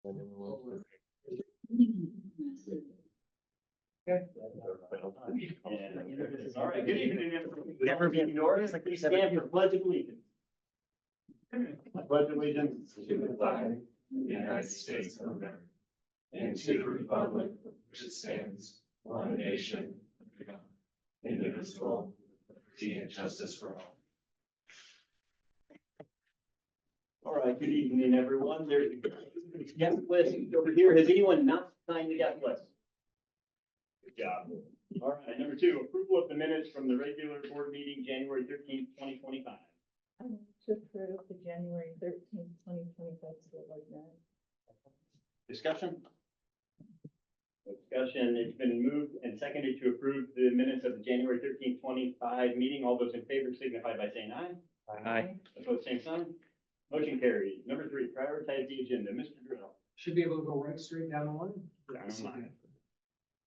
All right, good evening. Never be ignored. Like we stand for pledge of allegiance. I pledge allegiance to the flag of the United States of America and to the republic which stands one nation, indivisible, with liberty and justice for all. All right, good evening, everyone. There's a guest list over here. Has anyone not signed the guest list? Good job. All right, number 2, approval of the minutes from the regular board meeting, January 13th, 2025. I move to approve the January 13th, 2025 school board minutes. Discussion? Discussion. It's been moved and seconded to approve the minutes of the January 13th, 25 meeting. All those in favor signify by saying aye. Aye. Opposed, same sign. Motion carries. Number 3, prioritize the agenda. Mr. Drill. Should be able to go right straight down the line.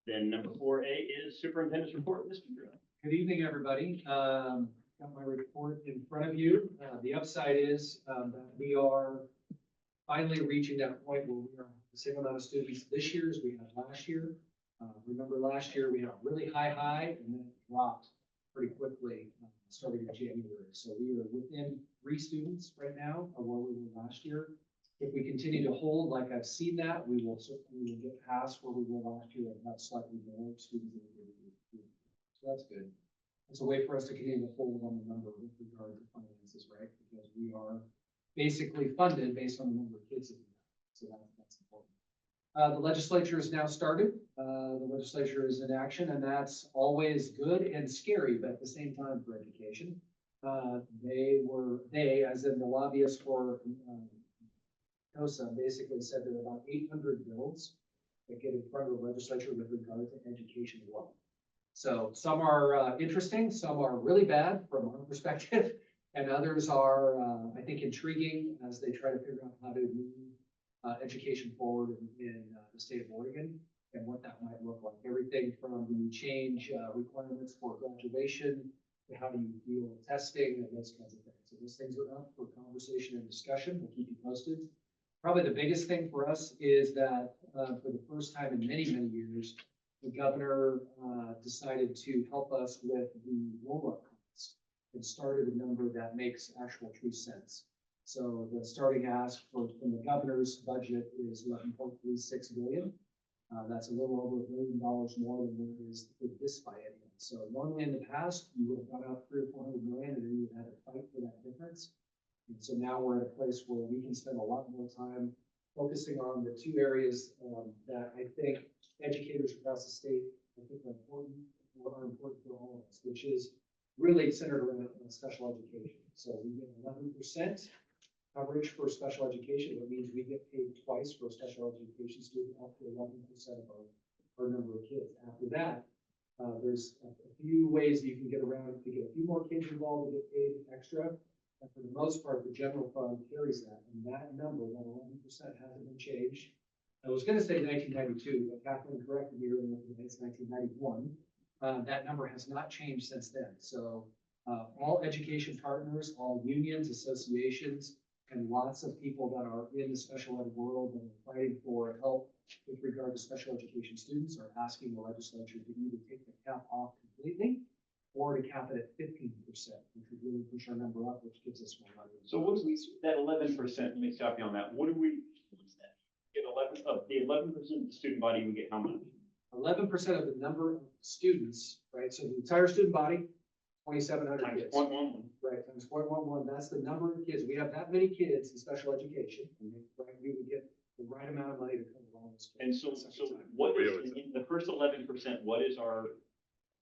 Then number 4A is superintendent's report. Mr. Drill. Good evening, everybody. Got my report in front of you. The upside is that we are finally reaching that point where we are the same amount of students this year as we had last year. Remember last year we had a really high and then it dropped pretty quickly starting in January. So we are within 3 students right now of where we were last year. If we continue to hold like I've seen that, we will certainly get past where we were last year and have slightly more students than we did. So that's good. It's a way for us to continue to hold on the number with regard to finances, right? Because we are basically funded based on the number of kids that we have. So that's important. The legislature is now started. The legislature is in action, and that's always good and scary, but at the same time for education. They, as in the lobbyists for COSA, basically said there are about 800 bills that get in front of the legislature with regard to education law. So some are interesting, some are really bad from our perspective, and others are, I think, intriguing as they try to figure out how to move education forward in the state of Oregon and what that might look like. Everything from the change requirements for graduation to how do you deal with testing and those kinds of things. So those things are up for conversation and discussion. We'll keep you posted. Probably the biggest thing for us is that for the first time in many years, the governor decided to help us with the roll-up costs and started a number that makes actual true sense. So the starting ask from the governor's budget is $11.36 billion. That's a little over $1 billion more than what it is for this biennium. So normally in the past, you would have gone out $300 or $400 million and then you would have had to fight for that difference. And so now we're at a place where we can spend a lot more time focusing on the 2 areas that I think educators across the state I think are important for all of us, which is really centered around special education. So we get 11% coverage for special education. That means we get paid twice for a special education student up to 11% of our number of kids. After that, there's a few ways you can get around to get a few more kids involved to get paid extra. And for the most part, the general fund carries that. And that number, that 11% hasn't been changed. I was going to say 1992, but Kathleen corrected me earlier. It's 1991. That number has not changed since then. So all education partners, all unions, associations, and lots of people that are in the special ed world and fighting for help with regard to special education students are asking the legislature to either take the cap off completely or to cap it at 15%, which would really push our number up, which gives us more money. So what do we, that 11%, let me stop you on that. What do we get 11 of the 11% of the student body, we get how much? 11% of the number of students, right? So the entire student body, 2,700 Times kids. 0.11. Right, times 0.11, that's the number of kids. We have that many kids in special education, and right, we would get the right amount of money to cover all those kids. And so what is, in the first 11%, what is our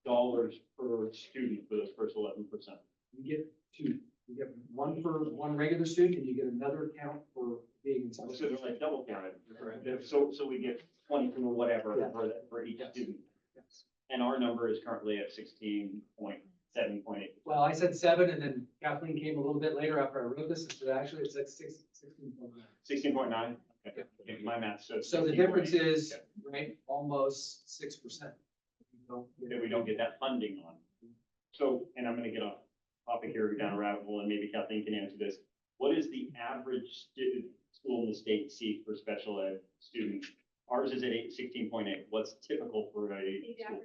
dollars per student for those first 11%? You get 2. You get one for one regular student, and you get another account for being in So special they're education. like double counted. Correct. So we get 20 or whatever Yeah. for each Yes. student. Yes. And our number is currently at 16.7.8. Well, I said 7, and then Kathleen came a little bit later after I wrote this, and said actually it's like 16.9. 16.9. Okay. Yeah. Okay, my math says. So the 16.8. difference is, Okay. right, almost 6%. That we don't get that funding on. So, and I'm gonna get off topic here down a rabbit hole, and maybe Kathleen can answer this. what is the average school in the state see for special ed students? Ours is at 16.8. What's typical for a school?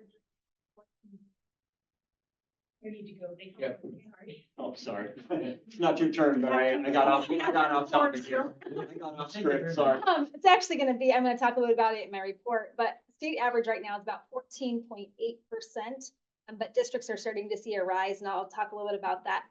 I need to go. They Yeah. Sorry. Oh, sorry. It's not your turn, but I got off topic here. I got off script, sorry. It's actually gonna be, I'm gonna talk a little about it in my report, but state average right now is about 14.8%. But districts are starting to see a rise, and I'll talk a little bit about that.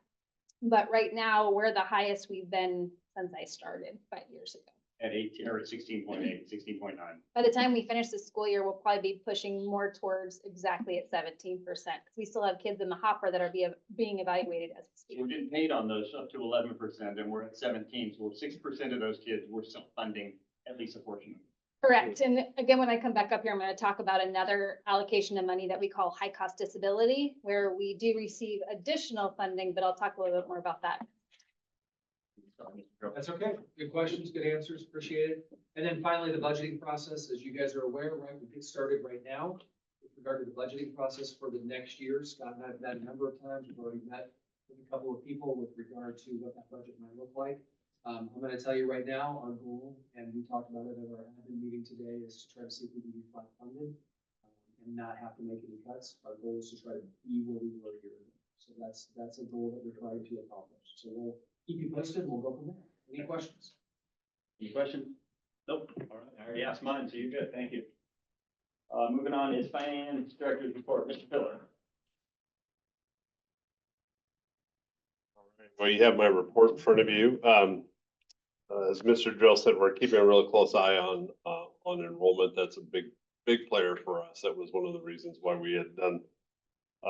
But right now, we're the highest we've been since I started 5 years ago. At 18 or 16.8, 16.9. By the time we finish the school year, we'll probably be pushing more towards exactly at 17%. Because we still have kids in the hopper that are being evaluated as we We're speak. getting paid on those up to 11%, and we're at 17, so 6% of those kids, we're self-funding at least a portion of it. Correct. And again, when I come back up here, I'm going to talk about another allocation of money that we call high cost disability, where we do receive additional funding, but I'll talk a little bit more about that. That's okay. Good questions, good answers, appreciate it. And then finally, the budgeting process, as you guys are aware, right, we get started right now with regard to the budgeting process for the next year. Scott and I have met a number of times. We've already met with a couple of people with regard to what that budget might look like. I'm going to tell you right now, our goal, and we talked about it at our admin meeting today, is to try to see if we can be flat funded and not have to make any cuts. Our goal is to try to be where we were here. So that's a goal that we're trying to accomplish. So we'll keep you posted. We'll go from there. Any questions? Any questions? Nope. All right, I already asked mine, so you're good. Thank you. Moving on is finance director's report. Mr. Pillar. Well, you have my report in front of you. As Mr. Drill said, we're keeping a really close eye on enrollment. That's a big player for us. That was one of the reasons why we had done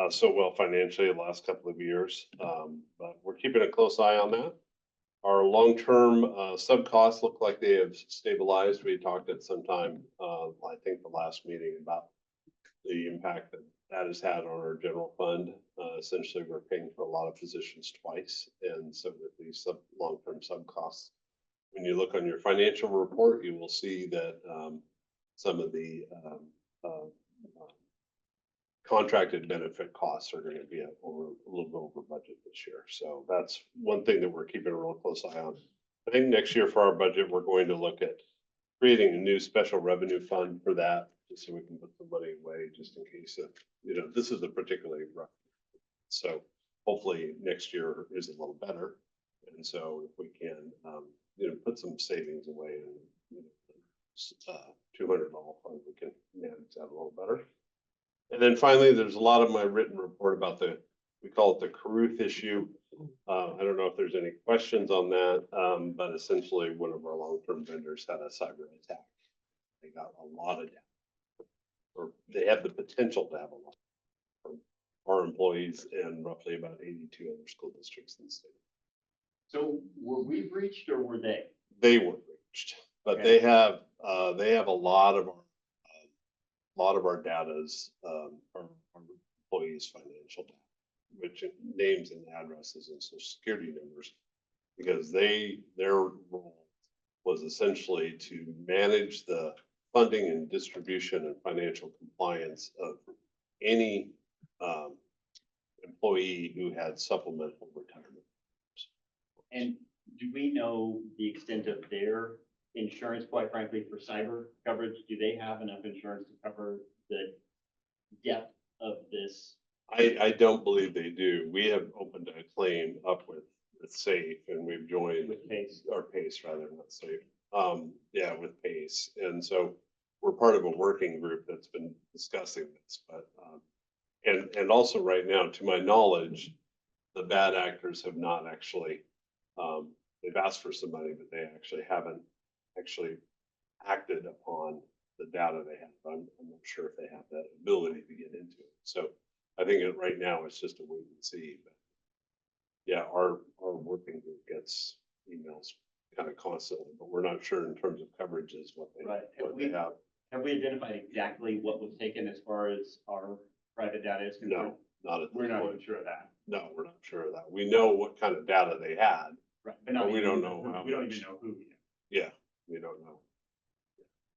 so well financially the last couple of years. But we're keeping a close eye on that. Our long-term sub costs look like they have stabilized. We talked at some time, I think the last meeting, about the impact that has had on our general fund. Essentially, we're paying for a lot of positions twice, and so with these long-term sub costs, when you look on your financial report, you will see that some of the contracted benefit costs are going to be a little bit over budget this year. So that's one thing that we're keeping a real close eye on. I think next year for our budget, we're going to look at creating a new special revenue fund for that, just so we can put some money away, just in case of, this is a particularly rough. So hopefully next year is a little better. And so if we can, put some savings away and, $200 fund, we can manage that a little better. And then finally, there's a lot of my written report about we call it the Caruth issue. I don't know if there's any questions on that, but essentially one of our long-term vendors had a cyber attack. They got a lot of data, or they have the potential to have a lot from our employees and roughly about 82 other school districts in the state. So were we breached or were they? They were breached, but Okay. they have a lot of our data's our employees' financial data, which names and addresses and social security numbers, because their role was essentially to manage the funding and distribution and financial compliance of any employee who had supplemental retirement. And do we know the extent of their insurance, quite frankly, for cyber coverage? Do they have enough insurance to cover the depth of this? I don't believe they do. We have opened a claim up with SAFE, and we've joined With PACE. or PACE rather, not SAFE. With PACE. And so we're part of a working group that's been discussing this, but and also right now, to my knowledge, the bad actors have not actually they've asked for some money, but they actually haven't actually acted upon the data they have. I'm not sure if they have that ability to get into it. So I think right now it's just a wait and see. But yeah, our working group gets emails kind of constantly, but we're not sure in terms of coverages what they Right. have. Have we identified exactly what was taken as far as our private data is concerned? No, not at this We're not point. even sure of that. No, we're not sure of that. We know what kind of data they had. Right. But we don't know how We don't much. even know who. Yeah, we don't know.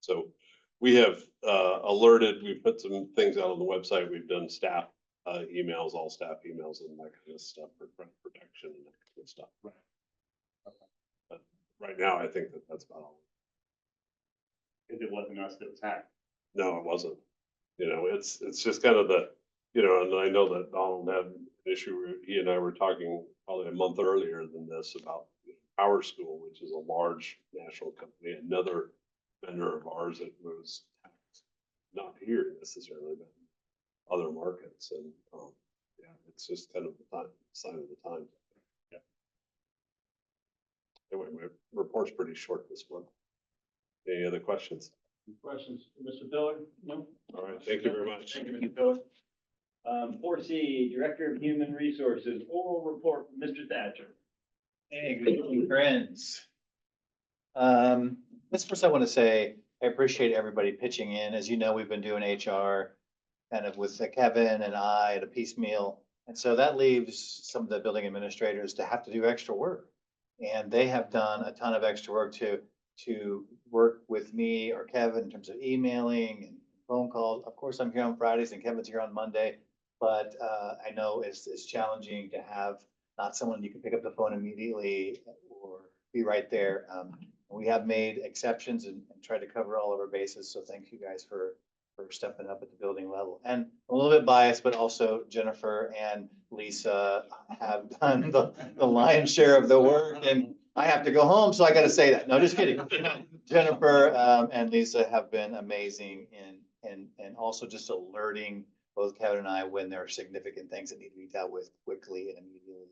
So we have alerted, we put some things out on the website. We've done staff emails, all staff emails and that kind of stuff for protection and that kind of stuff. Right. But right now, I think that that's about all. If it wasn't us that was hacked. No, it wasn't. You know, it's just kind of the, you know, and I know that Donald had an issue, he and I were talking probably a month earlier than this about Power School, which is a large national company, another vendor of ours that was not here necessarily, but other markets. And, yeah, it's just kind of the time, sign of the time. Yeah. Anyway, my report's pretty short this month. Any other questions? Questions, for Mr. Pillar? No? All right, thank you very much. Thank you, Mr. Pillar. 4C, Director of Human Resources, oral report from Mr. Thatcher. Hey, good evening, friends. First I want to say, I appreciate everybody pitching in. As you know, we've been doing HR kind of with Kevin and I at a piecemeal. And so that leaves some of the building administrators to have to do extra work. And they have done a ton of extra work to work with me or Kevin in terms of emailing and phone calls. Of course, I'm here on Fridays and Kevin's here on Monday, but I know it's challenging to have not someone you can pick up the phone immediately or be right there. We have made exceptions and tried to cover all of our bases. So thank you guys for stepping up at the building level. And a little bit biased, but also Jennifer and Lisa have done the lion's share of the work, and I have to go home, so I got to say that. No, just kidding. Jennifer and Lisa have been amazing and also just alerting both Kevin and I when there are significant things that need to be dealt with quickly and immediately.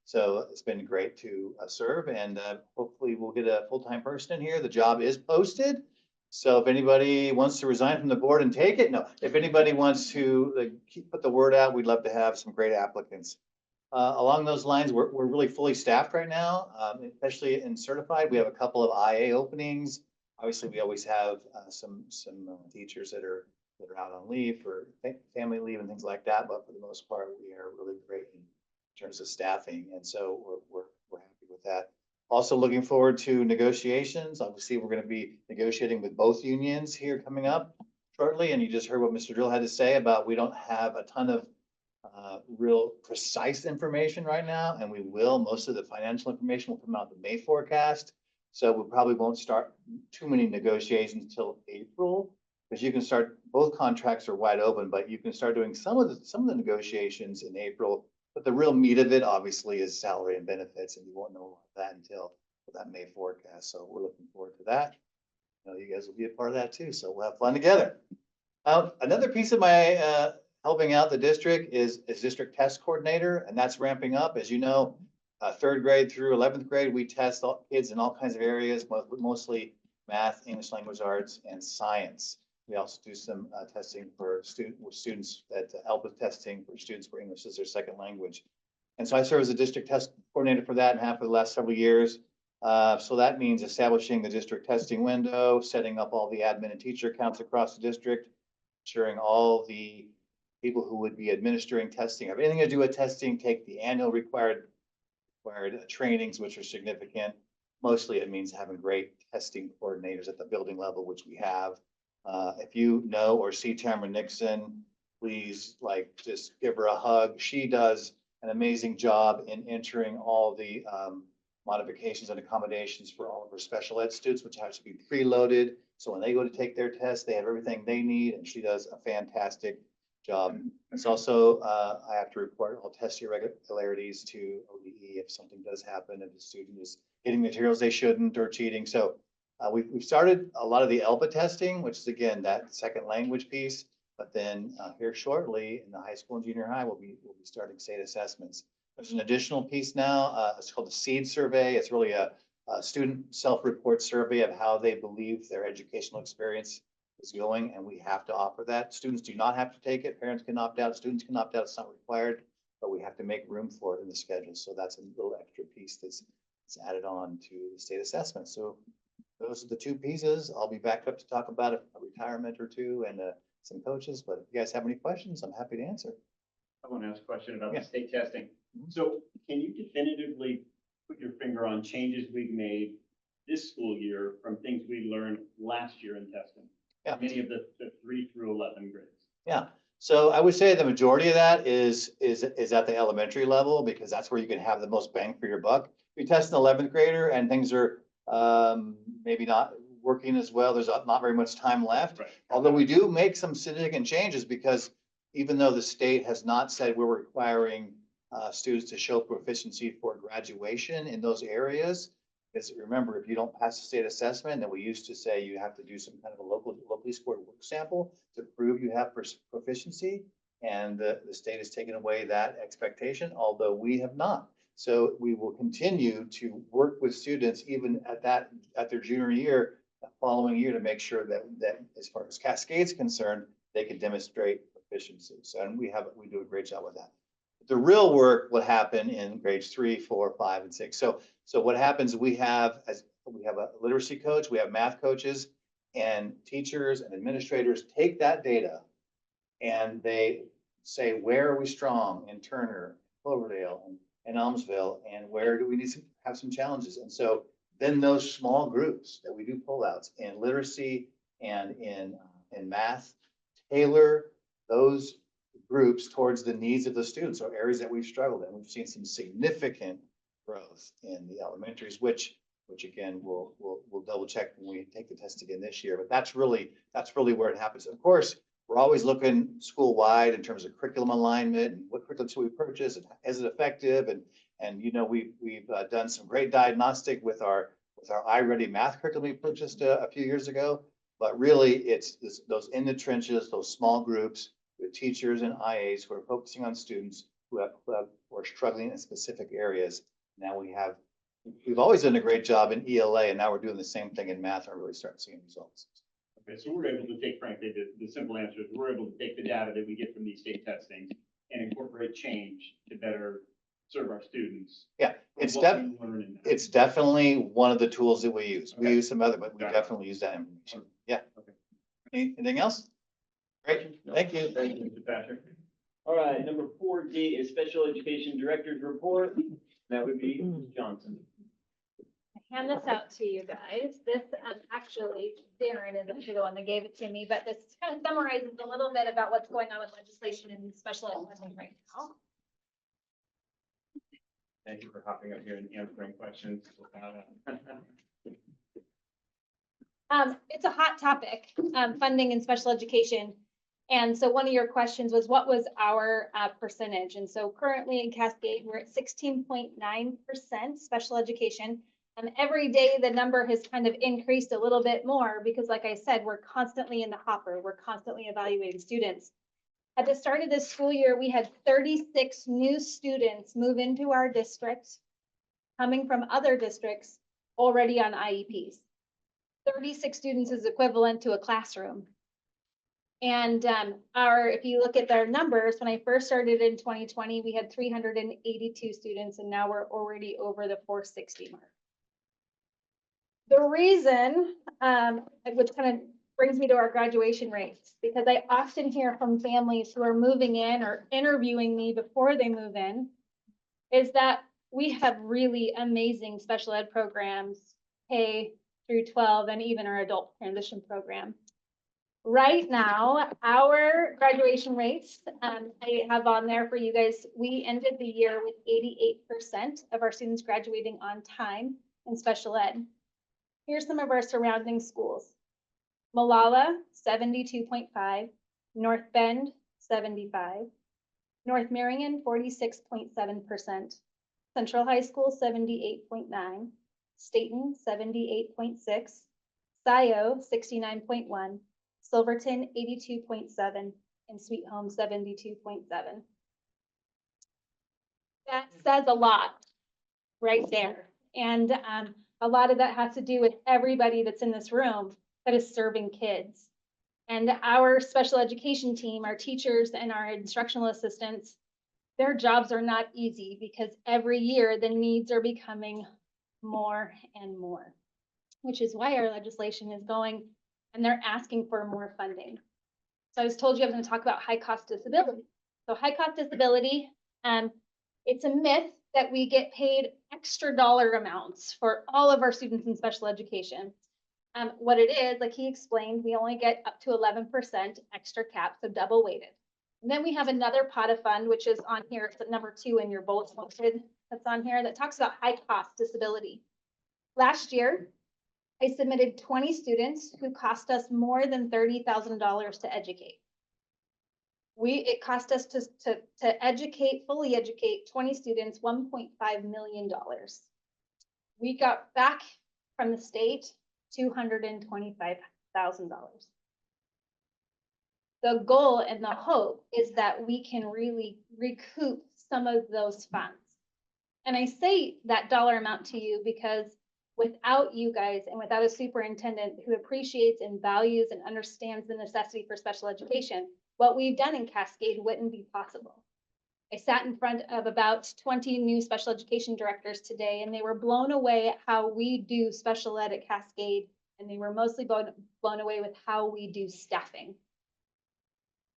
So it's been great to serve, and hopefully we'll get a full-time person in here. The job is posted. So if anybody wants to resign from the board and take it, no, if anybody wants to put the word out, we'd love to have some great applicants. Along those lines, we're really fully staffed right now, especially in certified. We have a couple of IA openings. Obviously, we always have some teachers that are out on leave for family leave and things like that. But for the most part, we are really great in terms of staffing, and so we're happy with that. Also looking forward to negotiations. Obviously, we're going to be negotiating with both unions here coming up shortly. And you just heard what Mr. Drill had to say about we don't have a ton of real precise information right now, and we will. Most of the financial information will come out the May forecast. So we probably won't start too many negotiations until April, because you can start, both contracts are wide open, but you can start doing some of the negotiations in April. But the real meat of it, obviously, is salary and benefits, and you won't know that until that May forecast. So we're looking forward to that. I know you guys will be a part of that too, so we'll have fun together. Another piece of my helping out the district is district test coordinator, and that's ramping up. As you know, 3rd grade through 11th grade, we test all kids in all kinds of areas, mostly math, English language arts, and science. We also do some testing for students that help with testing for students where English is their second language. And so I serve as a district test coordinator for that and have for the last several years. So that means establishing the district testing window, setting up all the admin and teacher accounts across the district, ensuring all the people who would be administering testing have anything to do with testing, take the annual required trainings, which are significant. Mostly it means having great testing coordinators at the building level, which we have. If you know or see Tamara Nixon, please just give her a hug. She does an amazing job in entering all the modifications and accommodations for all of her special ed students, which has to be preloaded. So when they go to take their test, they have everything they need, and she does a fantastic job. It's also, I have to report all test irregularities to ODE if something does happen, if the student is hitting materials they shouldn't or cheating. So we've started a lot of the ELPA testing, which is again that second language piece. But then here shortly in the high school and junior high, we'll be starting state assessments. There's an additional piece now. It's called the SEED survey. It's really a student self-report survey of how they believe their educational experience is going, and we have to offer that. Students do not have to take it. Parents can opt out. Students can opt out. It's not required, but we have to make room for it in the schedule. So that's a little extra piece that's added on to the state assessment. So those are the two pieces. I'll be back up to talk about a retirement or two and some coaches, but if you guys have any questions, I'm happy to answer. I want to ask a question about Yeah. the state testing. So can you definitively put your finger on changes we've made this school year from things we learned last year in testing? Yeah. Many of the 3 through 11 grades. Yeah. So I would say the majority of that is at the elementary level, because that's where you can have the most bang for your buck. we test an 11th grader and things are, maybe not working as well. There's not very much time left. Right. Although we do make some significant changes because even though the state has not said we're requiring students to show proficiency for graduation in those areas, because remember, if you don't pass the state assessment, then we used to say you have to do some kind of a locally scored work sample to prove you have proficiency. And the state has taken away that expectation, although we have not. So we will continue to work with students even at their junior year, the following year, to make sure that as far as Cascade's concerned, they can demonstrate proficiency. So, and we do a great job with that. The real work will happen in grades 3, 4, 5, and 6. So what happens, we have a literacy coach, we have math coaches, and teachers and administrators take that data and they say, where are we strong in Turner, Cloverdale, and Elmsville, and where do we need to have some challenges? And so then those small groups that we do pullouts in literacy and in math, tailor those groups towards the needs of the students, or areas that we've struggled in. We've seen some significant growth in the elementaries, which again, we'll double check when we take the test again this year, but that's really where it happens. Of course, we're always looking school-wide in terms of curriculum alignment and what curriculum should we purchase and is it effective? And you know, we've done some great diagnostic with our iReady math curriculum we purchased a few years ago, but really it's those in the trenches, those small groups with teachers and IAs who are focusing on students who are struggling in specific areas. Now we've always done a great job in ELA, and now we're doing the same thing in math and really start seeing results. Okay, so we're able to take, frankly, the simple answer is we're able to take the data that we get from these state testings and incorporate change to better serve our students. Yeah, it's definitely one of the tools that we use. We use some other, but we definitely use that information. Yeah. Okay. Anything else? Great, thank you. Thank you, Mr. Patrick. All right, number 4D is Special Education Director's Report. That would be Ms. Johnson. I hand this out to you guys. This, actually, Darren is actually the one that gave it to me, but this kind of summarizes a little bit about what's going on with legislation and special ed funding right now. Thank you for hopping up here and answering questions. It's a hot topic, funding in special education. And so one of your questions was, what was our percentage? And so currently in Cascade, we're at 16.9% special education. And every day the number has kind of increased a little bit more because, like I said, we're constantly in the hopper. We're constantly evaluating students. At the start of this school year, we had 36 new students move into our district, coming from other districts already on IEPs. 36 students is equivalent to a classroom. And if you look at their numbers, when I first started in 2020, we had 382 students, and now we're already over the 460 mark. The reason, which kind of brings me to our graduation rates, because I often hear from families who are moving in or interviewing me before they move in, is that we have really amazing special ed programs, K through 12, and even our adult transition program. Right now, our graduation rates, I have on there for you guys, we ended the year with 88% of our students graduating on time in special ed. Here's some of our surrounding schools. Malala, 72.5, North Bend, 75, North Marion, 46.7%, Central High School, 78.9, Staten, 78.6, Scio, 69.1, Silverton, 82.7, and Sweet Home, 72.7. That says a lot right there. And a lot of that has to do with everybody that's in this room that is serving kids. And our special education team, our teachers and our instructional assistants, their jobs are not easy because every year the needs are becoming more and more, which is why our legislation is going and they're asking for more funding. So I was told you I was going to talk about high cost disability. So high cost disability, it's a myth that we get paid extra dollar amounts for all of our students in special education. What it is, like he explained, we only get up to 11% extra cap, so double weighted. And then we have another pot of fund, which is on here, it's at number 2 in your bullet pointed that's on here that talks about high cost disability. Last year, I submitted 20 students who cost us more than $30,000 to educate. It cost us to educate, fully educate 20 students, $1.5 million. We got back from the state $225,000. The goal and the hope is that we can really recoup some of those funds. And I say that dollar amount to you because without you guys and without a superintendent who appreciates and values and understands the necessity for special education, what we've done in Cascade wouldn't be possible. I sat in front of about 20 new special education directors today, and they were blown away at how we do special ed at Cascade, and they were mostly blown away with how we do staffing.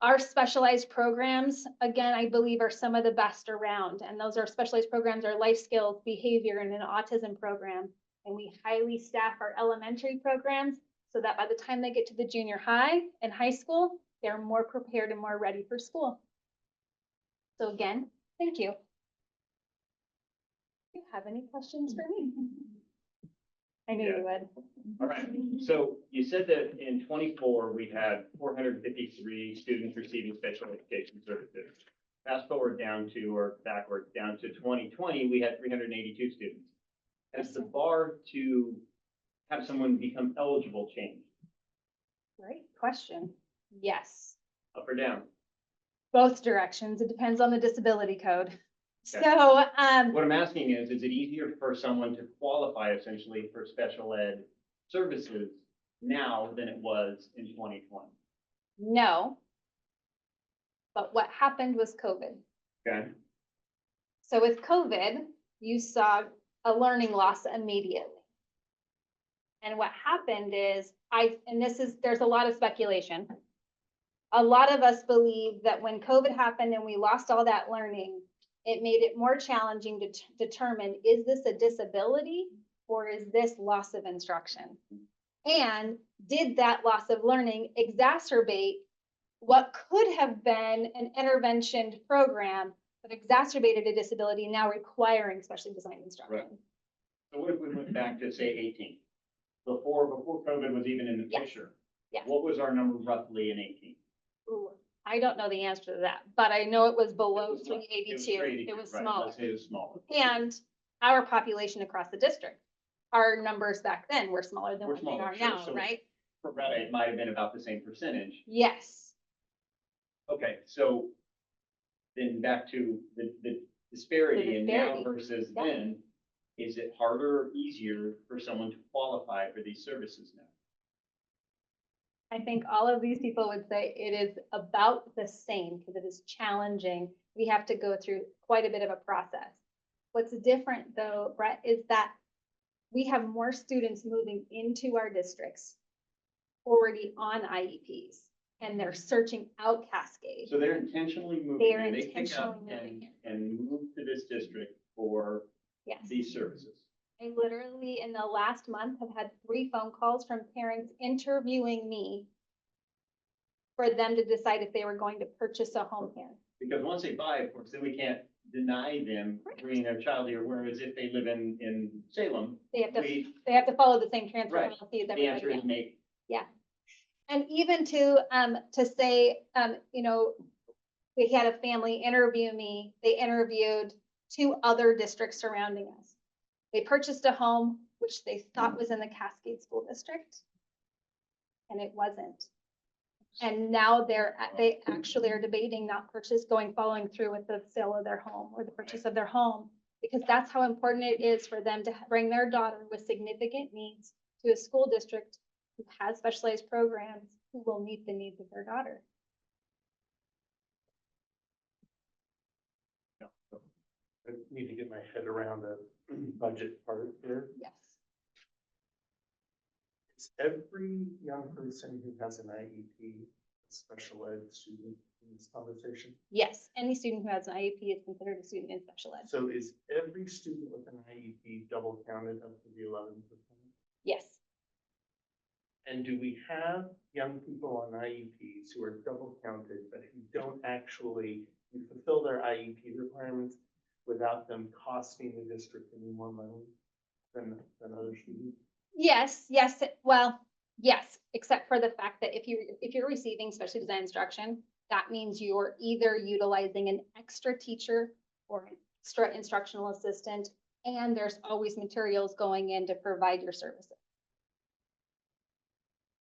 Our specialized programs, again, I believe are some of the best around, and those are specialized programs are life skills, behavior, and an autism program. And we highly staff our elementary programs so that by the time they get to the junior high and high school, they're more prepared and more ready for school. So again, thank you. Do you have any questions for me? I knew you would. All right, so you said that in 24, we had 453 students receiving special education services. Fast forward down to, or backwards down to 2020, we had 382 students. Has the bar to have someone become eligible changed, Great question. Yes, up or down? both directions. It depends on the disability code. Okay. So, What I'm asking is it easier for someone to qualify essentially for special ed services now than it was in 2020? no. But what happened was COVID. Okay, So with COVID, you saw a learning loss immediately. And what happened is, there's a lot of speculation. A lot of us believe that when COVID happened and we lost all that learning, it made it more challenging to determine, is this a disability or is this loss of instruction? And did that loss of learning exacerbate what could have been an intervention program that exacerbated a disability now requiring specially designed instruction? Right. so what if we went back to say 18? Before COVID was even in the Yes. picture? Yes. What was our number roughly in 18? Ooh, I don't know the answer to that, but I know it was below It was 382. 382, It was right, smaller. let's say it was smaller. And our population across the district, our numbers back then were smaller than Were what they smaller, are sure. now, So- right? Right, it might have been about the same percentage. Yes. Okay, so then back to the disparity and now disparity, versus yeah. then, is it harder or easier for someone to qualify for these services now? I think all of these people would say it is about the same because it is challenging. We have to go through quite a bit of a process. What's different though, Brett, is that we have more students moving into our districts already on IEPs and they're searching out Cascade. So they're intentionally moving They're here, they pick up intentionally moving here. and move to this district for Yes. these services. I literally, in the last month, have had 3 phone calls from parents interviewing me for them to decide if they were going to purchase a home here. Because once they buy, of course, then we can't deny them bringing their child here, whereas if they live in Salem, They have to, we, they have to follow the same transfer Right. policy as the everybody answer is else. make. And even to say, you know, we had a family interview me, they interviewed 2 other districts surrounding us. They purchased a home, which they thought was in the Cascade School District. And it wasn't. And now they actually are debating not following through with the sale of their home or the purchase of their home. Because that's how important it is for them to bring their daughter with significant needs to a school district who has specialized programs who will meet the needs of their daughter. I need to get my head around the budget part here. Yes. Is every young person who has an IEP a special ed student in this conversation? Yes, any student who has an IEP is considered a student in special ed. So is every student with an IEP double counted up to the 11%? Yes, And do we have young people on IEPs who are double counted, but who don't actually fulfill their IEP requirements, without them costing the district any more money than other students? Yes, yes, well, yes, except for the fact that if you're receiving special design instruction, that means you're either utilizing an extra teacher or an extra instructional assistant, and there's always materials going in to provide your services.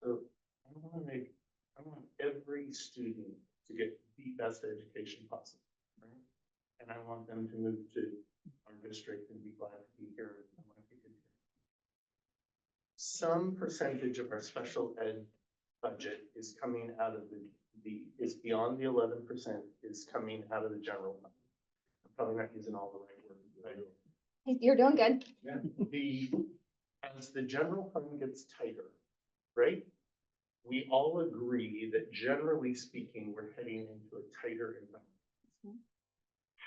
So I want every student to get the best education possible, right? And I want them to move to our district and be glad to be here. And want to be here. Some percentage of our special ed budget is coming out of is beyond the 11%, is coming out of the general fund. I'm probably not using all the right words, right? You're doing good. As the general fund gets tighter, right? We all agree that generally speaking, we're heading into a tighter environment.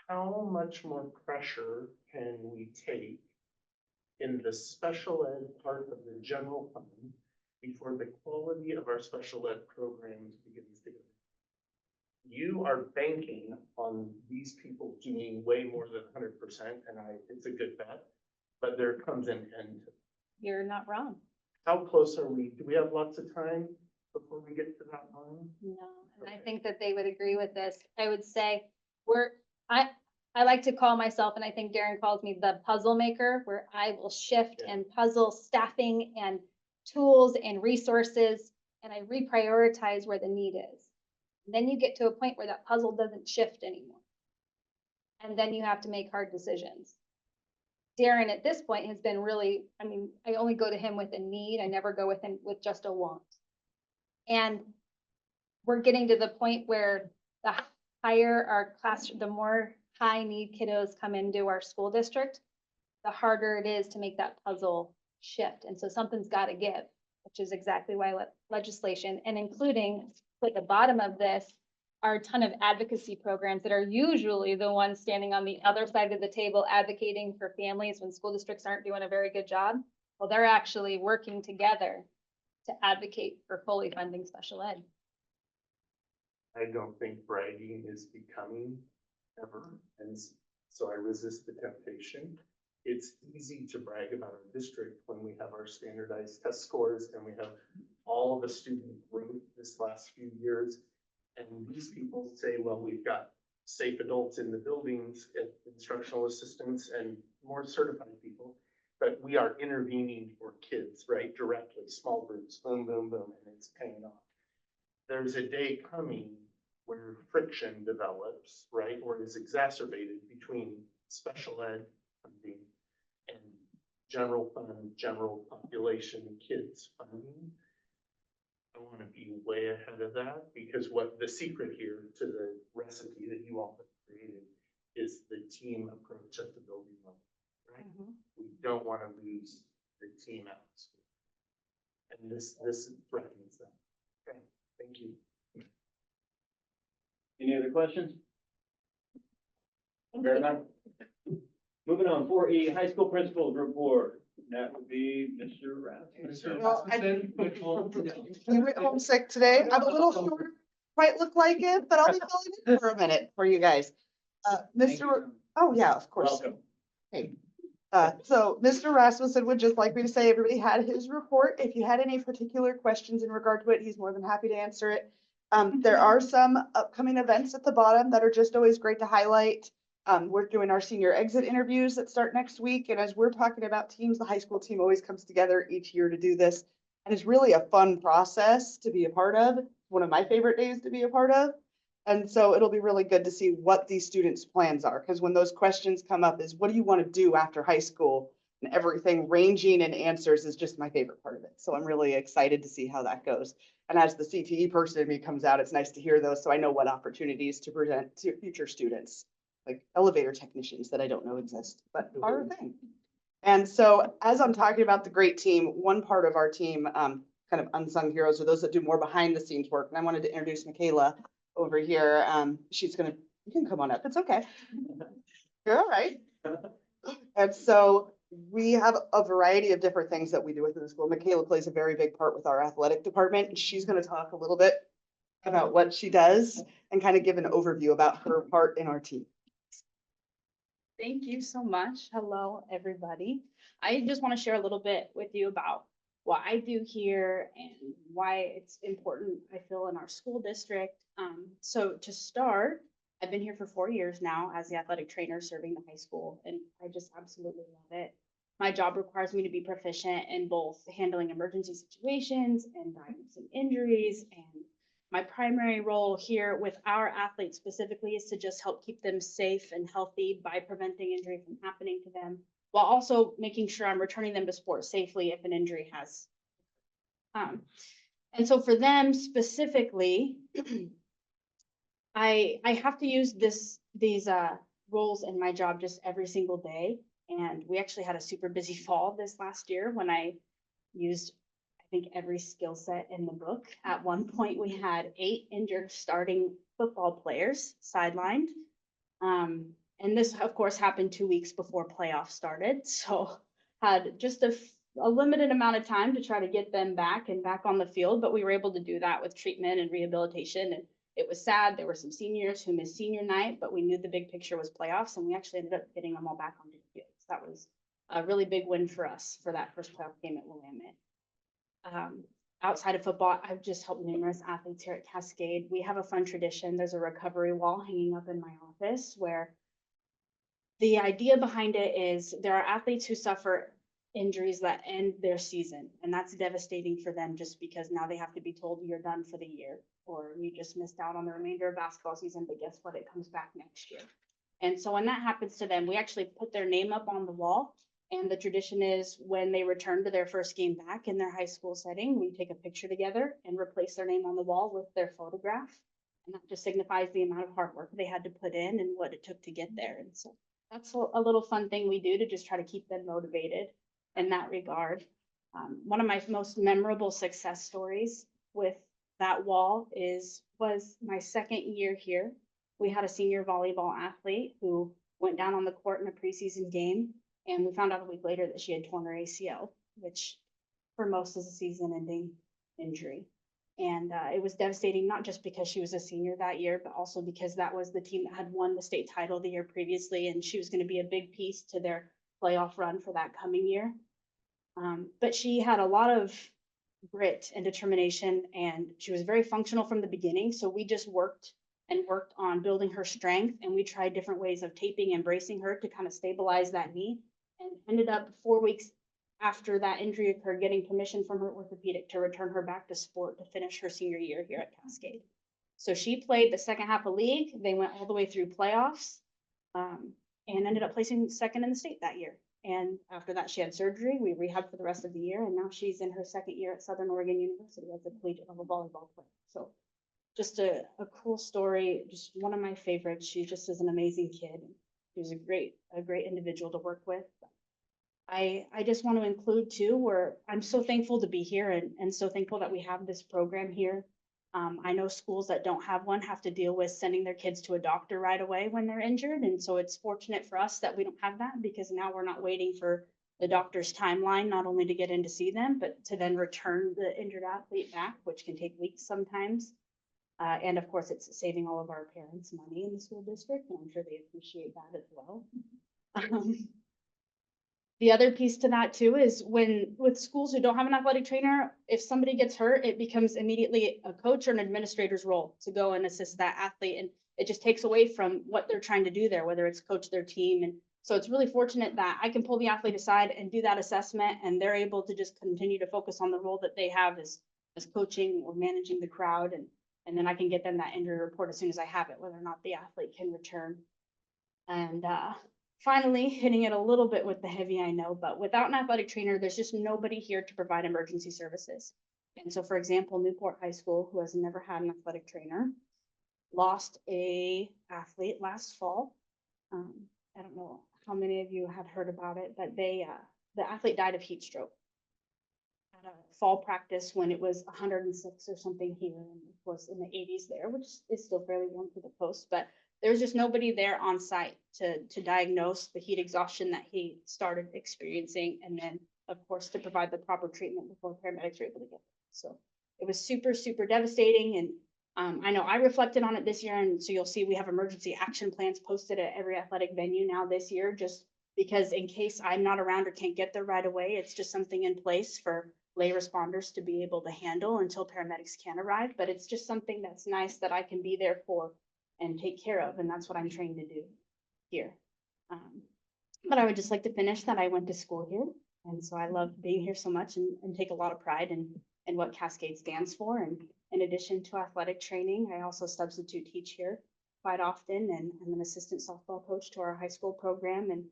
How much more pressure can we take in the special ed part of the general fund before the quality of our special ed programs begins to go? You are banking on these people doing way more than 100%, and it's a good bet, but there comes an end to it. You're not wrong. How close are we? Do we have lots of time before we get to that line? No, and I Okay. think that they would agree with this. I would say I like to call myself, and I think Darren calls me the puzzle maker, where I will shift Yeah. and puzzle staffing and tools and resources, and I reprioritize where the need is. And then you get to a point where that puzzle doesn't shift anymore. And then you have to make hard decisions. Darren at this point has been really, I mean, I only go to him with a need. I never go with him with just a want. And we're getting to the point where the higher our class, the more high need kiddos come into our school district, the harder it is to make that puzzle shift. And so something's got to give, which is exactly why legislation, and including at the bottom of this are a ton of advocacy programs that are usually the ones standing on the other side of the table advocating for families when school districts aren't doing a very good job. Well, they're actually working together to advocate for fully funding special ed. I don't think bragging is becoming ever, and so I resist the temptation. It's easy to brag about our district when we have our standardized test scores and we have all the student growth this last few years. And these people say, well, we've got safe adults in the buildings, instructional assistants, and more certified people. But we are intervening for kids, right? Directly, small groups, boom, boom, boom, and it's paying off. There's a day coming where friction develops, right? Or is exacerbated between special ed funding and general fund, general population kids funding. I want to be way ahead of that because what the secret here to the recipe that you all have created is the team approach at the building level, right? We don't want to lose the team out. And this threatens that. Okay, thank you. Any other questions? Very much. Moving on, 4E, high school principals report. That would be Mr. Rasmussen. Well, You went home sick today. I'm a little short, quite look like it, but I'll be filling in for a minute for you guys. Oh, yeah, of course. Welcome. So Mr. Rasmussen would just like me to say, everybody had his report. If you had any particular questions in regard to it, he's more than happy to answer it. There are some upcoming events at the bottom that are just always great to highlight. We're doing our senior exit interviews that start next week. And as we're talking about teams, the high school team always comes together each year to do this. And it's really a fun process to be a part of. One of my favorite days to be a part of. And so it'll be really good to see what these students' plans are. Because when those questions come up is, what do you want to do after high school? And everything ranging in answers is just my favorite part of it. So I'm really excited to see how that goes. And as the CTE person in me comes out, it's nice to hear those. So I know what opportunities to present to future students, like elevator technicians that I don't know exist, but are a thing. And so as I'm talking about the great team, one part of our team, kind of unsung heroes, are those that do more behind the scenes work. And I wanted to introduce Michaela over here. She's gonna, you can come on up, it's okay. You're all right. And so we have a variety of different things that we do within the school. Michaela plays a very big part with our athletic department, and she's gonna talk a little bit about what she does and kind of give an overview about her part in our team. Thank you so much. Hello, everybody. I just want to share a little bit with you about what I do here and why it's important, I feel, in our school district. So to start, I've been here for 4 years now as the athletic trainer serving the high school, and I just absolutely love it. My job requires me to be proficient in both handling emergency situations and diagnosing injuries, and my primary role here with our athletes specifically is to just help keep them safe and healthy by preventing injury from happening to them, while also making sure I'm returning them to sport safely if an injury has. And so for them specifically, I have to use these roles in my job just every single day. And we actually had a super busy fall this last year when I used, I think, every skill set in the book. At one point, we had 8 injured starting football players sidelined. And this, of course, happened 2 weeks before playoffs started. So had just a limited amount of time to try to get them back and back on the field, but we were able to do that with treatment and rehabilitation. And it was sad. There were some seniors who missed senior night, but we knew the big picture was playoffs, and we actually ended up getting them all back onto the field. So that was a really big win for us for that first playoff game at Willamette. Outside of football, I've just helped numerous athletes here at Cascade. We have a fun tradition. There's a recovery wall hanging up in my office where the idea behind it is there are athletes who suffer injuries that end their season, and that's devastating for them just because now they have to be told you're done for the year, or you just missed out on the remainder of basketball season, but guess what? It comes back next year. And so when that happens to them, we actually put their name up on the wall. And the tradition is when they return to their first game back in their high school setting, we take a picture together and replace their name on the wall with their photograph. And that just signifies the amount of hard work they had to put in and what it took to get there. And so that's a little fun thing we do to just try to keep them motivated in that regard. One of my most memorable success stories with that wall was my second year here. We had a senior volleyball athlete who went down on the court in a preseason game, and we found out a week later that she had torn her ACL, which for most is a season-ending injury. And it was devastating, not just because she was a senior that year, but also because that was the team that had won the state title the year previously, and she was going to be a big piece to their playoff run for that coming year. But she had a lot of grit and determination, and she was very functional from the beginning. So we just worked on building her strength, and we tried different ways of taping and bracing her to kind of stabilize that knee, and ended up 4 weeks after that injury occurred, getting permission from her orthopedic to return her back to sport to finish her senior year here at Cascade. So she played the second half of league. They went all the way through playoffs, and ended up placing second in the state that year. And after that, she had surgery. We rehabbed for the rest of the year, and now she's in her second year at Southern Oregon University as a collegiate level volleyball player. So just a cool story, just one of my favorites. She just is an amazing kid. She was a great individual to work with. I just want to include too, where I'm so thankful to be here and so thankful that we have this program here. I know schools that don't have one have to deal with sending their kids to a doctor right away when they're injured. And so it's fortunate for us that we don't have that, because now we're not waiting for the doctor's timeline, not only to get in to see them, but to then return the injured athlete back, which can take weeks sometimes. And of course, it's saving all of our parents money in the school district, and I'm sure they appreciate that as well. The other piece to that too is with schools who don't have an athletic trainer, if somebody gets hurt, it becomes immediately a coach or an administrator's role to go and assist that athlete. And it just takes away from what they're trying to do there, whether it's coach their team. And so it's really fortunate that I can pull the athlete aside and do that assessment, and they're able to just continue to focus on the role that they have as coaching or managing the crowd. And then I can get them that injury report as soon as I have it, whether or not the athlete can return. And finally, hitting it a little bit with the heavy, I know, but without an athletic trainer, there's just nobody here to provide emergency services. And so, for example, Newport High School, who has never had an athletic trainer, lost a athlete last fall. I don't know how many of you had heard about it, but the athlete died of heat stroke at a fall practice when it was 106 or something here, and of course in the 80s there, which is still fairly warm for the coast, but there's just nobody there on site to diagnose the heat exhaustion that he started experiencing, and then of course to provide the proper treatment before paramedics were able to get there. So it was super, super devastating, and I know I reflected on it this year, and so you'll see we have emergency action plans posted at every athletic venue now this year, just because in case I'm not around or can't get there right away, it's just something in place for lay responders to be able to handle until paramedics can arrive. But it's just something that's nice that I can be there for and take care of, and that's what I'm trained to do here. But I would just like to finish that I went to school here, and so I love being here so much and take a lot of pride in what Cascade stands for. And in addition to athletic training, I also substitute teach here quite often, and I'm an assistant softball coach to our high school program and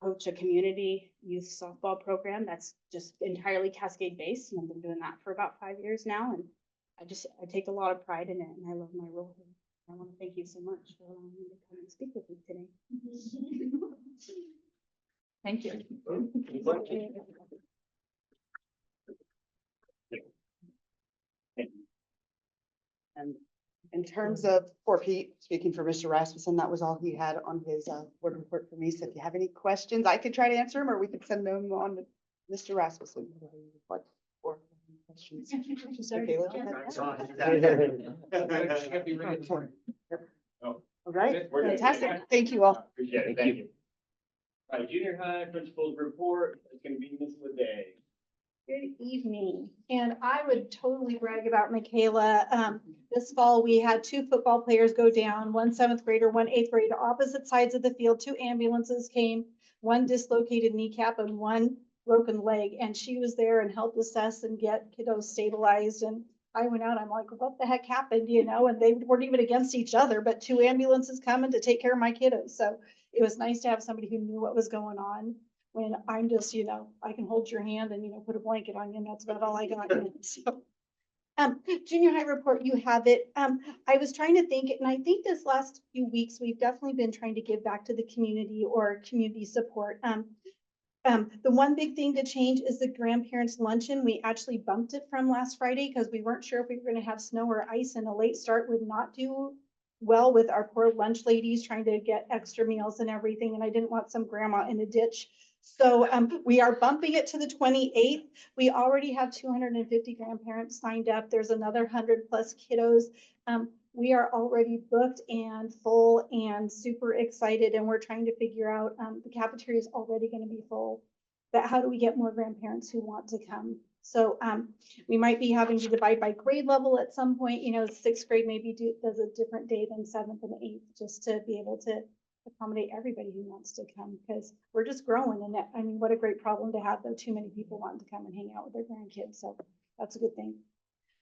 coach a community youth softball program that's just entirely Cascade based, and I've been doing that for about 5 years now, and I take a lot of pride in it, and I love my role here. I want to thank you so much for allowing me to come and speak with you today. Thank you. And in terms of, for Pete, speaking for Mr. Rasmussen, that was all he had on his board report for me. So if you have any questions, I could try to answer them, or we could send them on to Mr. Rasmussen. Or questions. Okay, let's- All right, We're good. fantastic. Thank you all. Appreciate it, thank you. All right, junior high principal's report, it's gonna be Ms. Leday. Good evening, and I would totally brag about Michaela. This fall, we had 2 football players go down, one 7th grader, one 8th grader, opposite sides of the field. 2 ambulances came, one dislocated kneecap and one broken leg, and she was there and helped assess and get kiddos stabilized. And I went out, I'm like, what the heck happened, you know? And they weren't even against each other, but 2 ambulances coming to take care of my kiddos. So it was nice to have somebody who knew what was going on, when I'm just, you know, I can hold your hand and, you know, put a blanket on you, and that's about all I got. So, junior high report, you have it. I was trying to think, and I think this last few weeks, we've definitely been trying to give back to the community or community support. The one big thing to change is the grandparents luncheon. We actually bumped it from last Friday because we weren't sure if we were going to have snow or ice, and a late start would not do well with our poor lunch ladies trying to get extra meals and everything. And I didn't want some grandma in a ditch. So we are bumping it to the 28th. We already have 250 grandparents signed up. There's another 100+ kiddos. We are already booked and full and super excited, and we're trying to figure out, the cafeteria is already going to be full, but how do we get more grandparents who want to come? So we might be having to divide by grade level at some point. You know, 6th grade maybe does a different day than 7th and 8th, just to be able to accommodate everybody who wants to come, because we're just growing. And I mean, what a great problem to have, though, too many people wanting to come and hang out with their grandkids. So that's a good thing.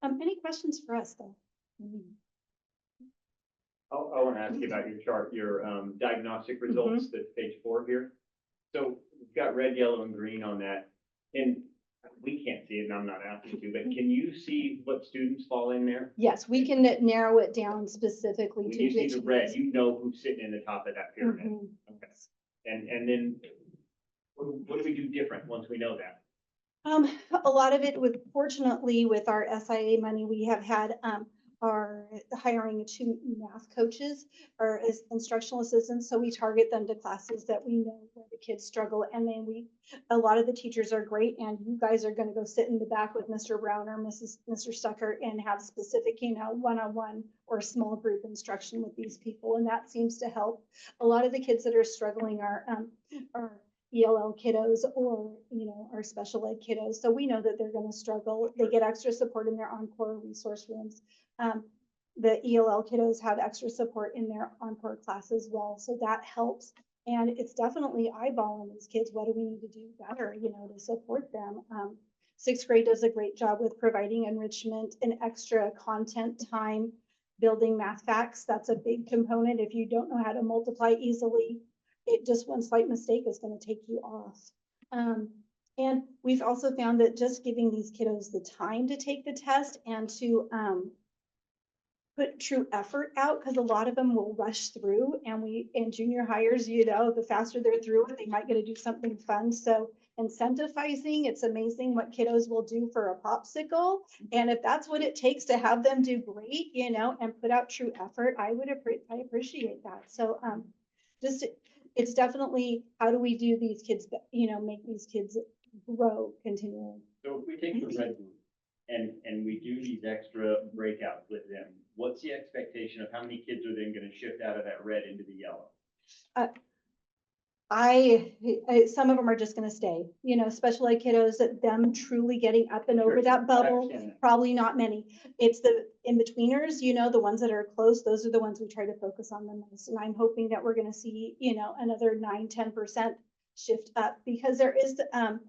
Any questions for us, though? I want to ask you about your chart, your diagnostic results, that's page 4 here. So we've got red, yellow, and green on that. And we can't see it, and I'm not asking you, but can you see what students fall in there? Yes, we can narrow it down specifically When to you see which the red, ones. you know who's sitting in the top of that pyramid. Mhm. Okay. And then what do we do different once we know that? A lot of it fortunately, with our SIA money, we have had, our hiring 2 math coaches or as instructional assistants. So we target them to classes that we know where the kids struggle. And then a lot of the teachers are great. And you guys are going to go sit in the back with Mr. Brown or Mr. Stucker and have specific, you know, one-on-one or small group instruction with these people. And that seems to help. A lot of the kids that are struggling are ELL kiddos or, you know, our special ed kiddos. So we know that they're going to struggle. They get extra support in their Encore resource rooms. The ELL kiddos have extra support in their Encore class as well. So that helps. And it's definitely eyeballing these kids. What do we need to do better, you know, to support them? 6th grade does a great job with providing enrichment and extra content time, building math facts. That's a big component. If you don't know how to multiply easily, just one slight mistake is going to take you off. And we've also found that just giving these kiddos the time to take the test and to put true effort out, because a lot of them will rush through, and in junior hires, you know, the faster they're through it, they might get to do something fun. So incentivizing, it's amazing what kiddos will do for a popsicle. And if that's what it takes to have them do great, you know, and put out true effort, I appreciate that. So it's definitely, how do we do these kids, you know, make these kids grow continually. So if we take the red one, and we do these extra breakouts with them, what's the expectation of how many kids are then gonna shift out of that red into the yellow? Some of them are just gonna stay, you know, special ed kiddos, that them truly getting up and over Sure, that I bubble, understand that. probably not many. It's the in-betweeners, you know, the ones that are close, those are the ones we try to focus on the most. And I'm hoping that we're gonna see, you know, another 9-10% shift up, because there is,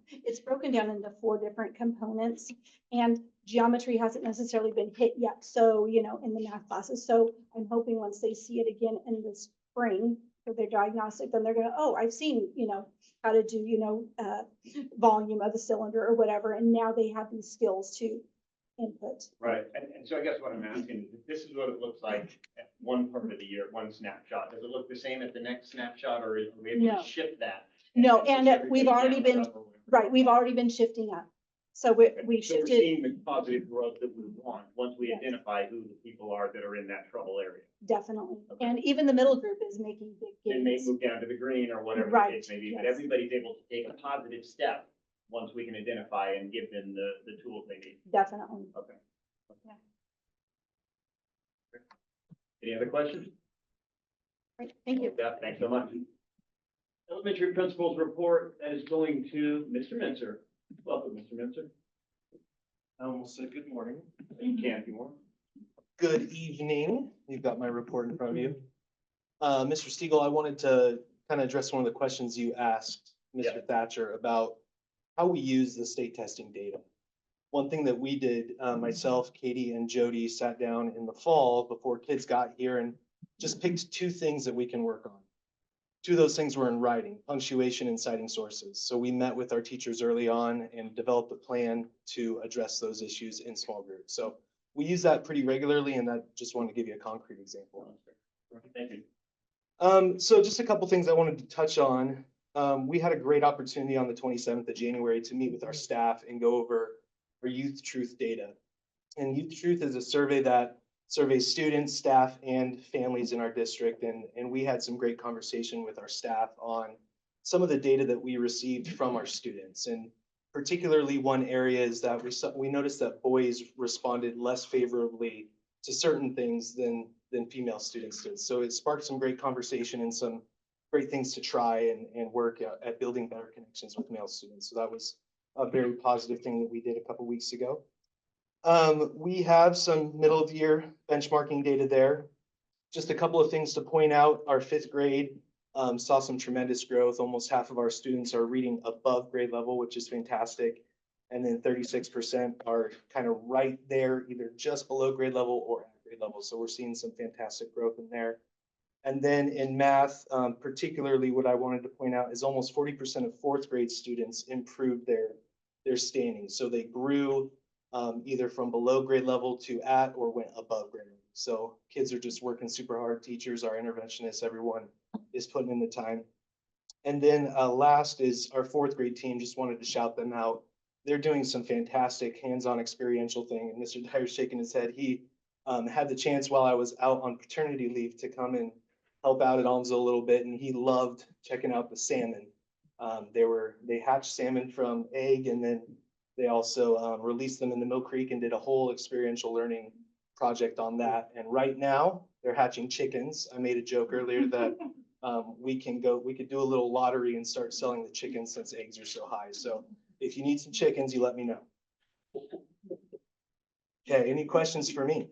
it's broken down into 4 different components, and geometry hasn't necessarily been hit yet. So, you know, in the math classes, so I'm hoping once they see it again in the spring for their diagnostic, then they're gonna, oh, I've seen, you know, how to do, you know, volume of the cylinder or whatever, and now they have these skills to input. Right, and so I guess what I'm asking is, if this is what it looks like at one part of the year, one snapshot, does it look the same at the next snapshot, or are we able No. to shift that? No, push and we've everybody already down been, up or whatever? right, we've already been shifting up. So we So we're shifted, seeing the positive growth that we want, once we Yes. identify who the people are that are in that trouble area. definitely. Okay. And even the middle group is making big Then they gains. move down to the green or whatever the Right, case may be, but yes. everybody's able to take a positive step once we can identify and give them the tools they need. Definitely. Okay. Yeah. Any other questions? Great, thank you. Yeah, thanks so much. Elementary principals report, that is going to Mr. Minzer. Welcome, Mr. Minzer. I almost said good morning. You can if you want. Good evening. You've got my report in front of you. Mr. Stiegel, I wanted to kind of address one of the questions you asked Yeah. Mr. Thatcher about how we use the state testing data. One thing that we did, myself, Katie and Jody sat down in the fall before kids got here and just picked 2 things that we can work on. 2 of those things were in writing, punctuation and citing sources. So we met with our teachers early on and developed a plan to address those issues in small groups. So we use that pretty regularly, and I just wanted to give you a concrete example. Thank you. So just a couple things I wanted to touch on. We had a great opportunity on the 27th of January to meet with our staff and go over our Youth Truth data. And Youth Truth is a survey that surveys students, staff, and families in our district. And we had some great conversation with our staff on some of the data that we received from our students. And particularly one area is that we noticed that boys responded less favorably to certain things than female students did. So it sparked some great conversation and some great things to try and work at building better connections with male students. So that was a very positive thing that we did a couple weeks ago. We have some middle of the year benchmarking data there. Just a couple of things to point out. Our 5th grade saw some tremendous growth. Almost half of our students are reading above grade level, which is fantastic. And then 36% are kind of right there, either just below grade level or at grade level. So we're seeing some fantastic growth in there. And then in math, particularly what I wanted to point out is almost 40% of 4th grade students improved their standing. So they grew either from below grade level to at or went above grade level. So kids are just working super hard. Teachers, our interventionists, everyone is putting in the time. And then last is our 4th grade team. Just wanted to shout them out. They're doing some fantastic hands-on experiential thing. And Mr. Dyer's shaking his head. He had the chance while I was out on paternity leave to come and help out at Almsville a little bit. And he loved checking out the salmon. They hatched salmon from egg, and then they also released them in the Mill Creek and did a whole experiential learning project on that. And right now they're hatching chickens. I made a joke earlier that we could do a little lottery and start selling the chickens since eggs are so high. So if you need some chickens, you let me know. Okay, any questions for me?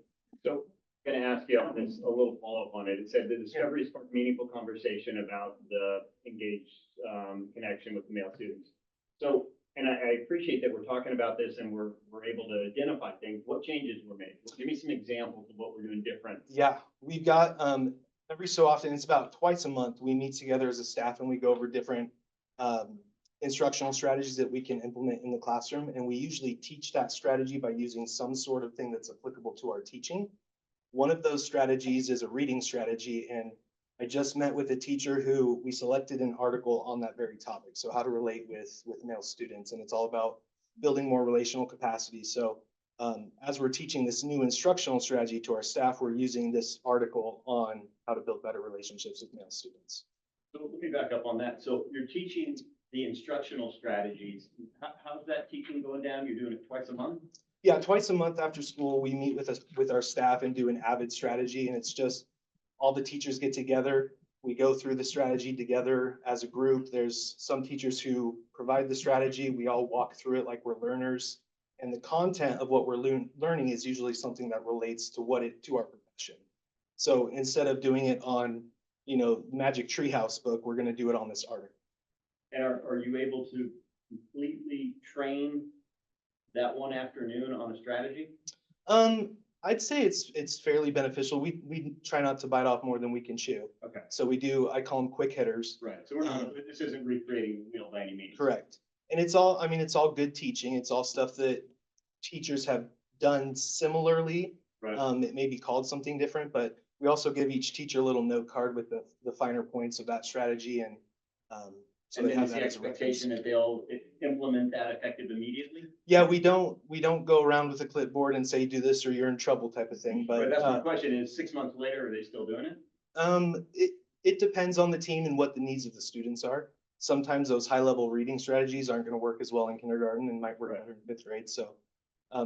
So I'm going to ask you on this, a little follow-up on it. It said the discovery sparked meaningful conversation about the engaged connection with the male students. So, and I appreciate that we're talking about this and we're able to identify things. What changes were made? Give me some examples of what we're doing different. Yeah, we've got every so often, it's about twice a month, we meet together as a staff and we go over different instructional strategies that we can implement in the classroom. And we usually teach that strategy by using some sort of thing that's applicable to our teaching. One of those strategies is a reading strategy. And I just met with a teacher who we selected an article on that very topic. So how to relate with male students. And it's all about building more relational capacity. So as we're teaching this new instructional strategy to our staff, we're using this article on how to build better relationships with male students. So let me back up on that. So you're teaching the instructional strategies. How's that teaching going down? You're doing it twice a month? Yeah, twice a month after school, we meet with us, with our staff and do an Avid strategy, and it's just all the teachers get together. We go through the strategy together as a group. There's some teachers who provide the strategy. We all walk through it like we're learners. And the content of what we're learning is usually something that relates to to our profession. So instead of doing it on, Magic Treehouse book, we're gonna do it on this article. And are you able to completely train that one afternoon on a strategy? I'd say it's fairly beneficial. We try not to bite off more than we can chew. Okay. So I call them quick hitters. Right, so this isn't recreating the wheel by any means. Correct. And it's all good teaching. It's all stuff that teachers have done similarly. Right. It may be called something different, but we also give each teacher a little note card with the finer points of that strategy and, so And they then have is the that as a reference. expectation that they'll implement that effective immediately? Yeah, we don't go around with a clipboard and say, do this or you're in trouble type of thing, But but, that's my question is 6 months later, are they still doing it? it depends on the team and what the needs of the students are. Sometimes those high level reading strategies aren't gonna work as well in kindergarten and might work Right. better in fifth grade, so,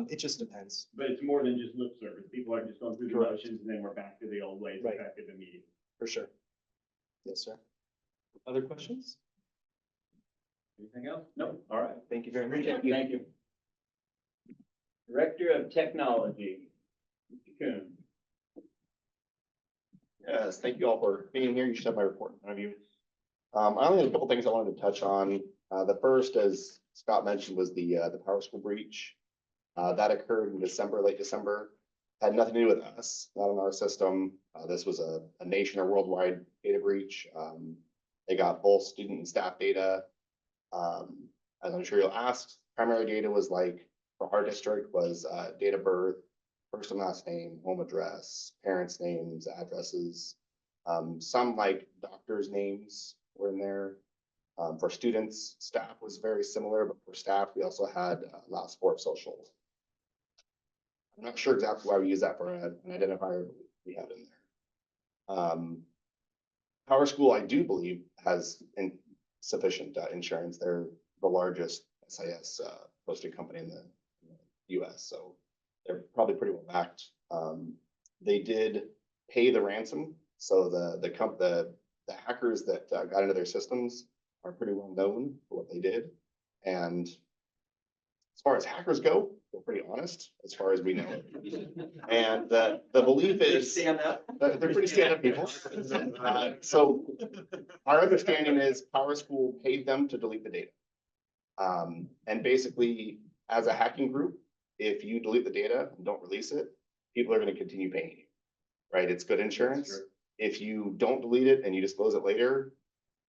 it just depends. But it's more than just lip service. People are just going through the Correct. motions and then we're back to the old ways Right. effective immediately. For sure. Yes, sir. Other questions? Anything else? No, all right. Thank you very much. Thank you. Director of Technology. Mr. Coon. Yes, thank you all for being here. You should have my report in front of you. I only have a couple things I wanted to touch on. The first, as Scott mentioned, was the Power School breach. That occurred in December, late December. Had nothing to do with us, not in our system. This was a nation or worldwide data breach. They got both student and staff data. As I'm sure you'll ask, primary data was like, for our district was date of birth, first and last name, home address, parents' names, addresses. Some like doctors' names were in there. For students, staff was very similar, but for staff, we also had last four of social. I'm not sure exactly why we use that for an identifier, but we have it in there. Power School, I do believe, has sufficient insurance. They're the largest SIS posted company in the US, so they're probably pretty well backed. They did pay the ransom, so the hackers that got into their systems are pretty well known for what they did. And as far as hackers go, they're pretty honest, as far as we know. And the belief is they're pretty stand-up people. So our understanding is Power School paid them to delete the data. And basically, as a hacking group, if you delete the data and don't release it, people are going to continue paying you, right? It's good insurance. If you don't delete it and you disclose it later,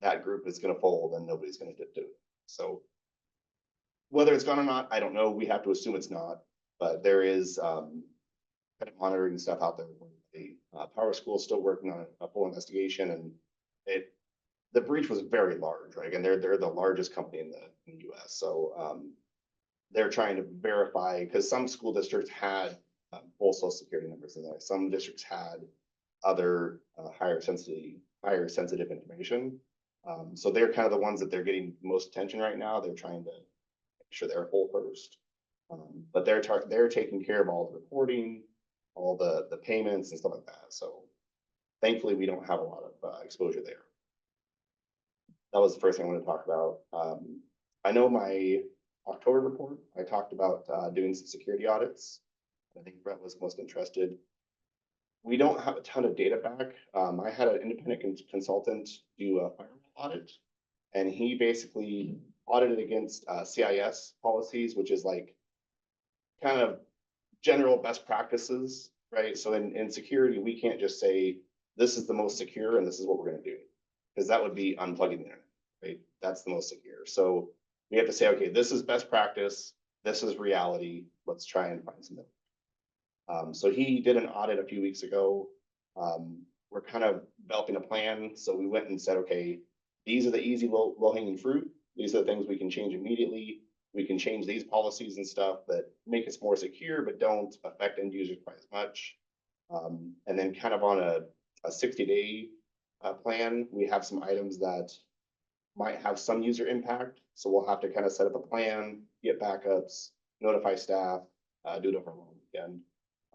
that group is going to fold and nobody's going to do it. So whether it's gone or not, I don't know. We have to assume it's not, but there is kind of monitoring stuff out there. The Power School is still working on a full investigation, and the breach was very large, right? And they're the largest company in the US. So they're trying to verify, because some school districts had full social security numbers in there. Some districts had other higher sensitive information. So they're kind of the ones that they're getting most attention right now. They're trying to make sure they're whole first. But they're taking care of all the reporting, all the payments and stuff like that. So thankfully, we don't have a lot of exposure there. That was the first thing I wanted to talk about. I know my October report, I talked about doing some security audits. I think Brett was most interested. We don't have a ton of data back. I had an independent consultant do a firewall audit, and he basically audited against CIS policies, which is like kind of general best practices, right? So in security, we can't just say, this is the most secure and this is what we're going to do, because that would be unplugging the internet, right? That's the most secure. So we have to say, okay, this is best practice. This is reality. Let's try and find something. So he did an audit a few weeks ago. We're kind of developing a plan. So we went and said, okay, these are the easy low-hanging fruit. These are the things we can change immediately. We can change these policies and stuff that make us more secure, but don't affect end users quite as much. And then kind of on a 60-day plan, we have some items that might have some user impact. So we'll have to kind of set up a plan, get backups, notify staff, do it over a long weekend.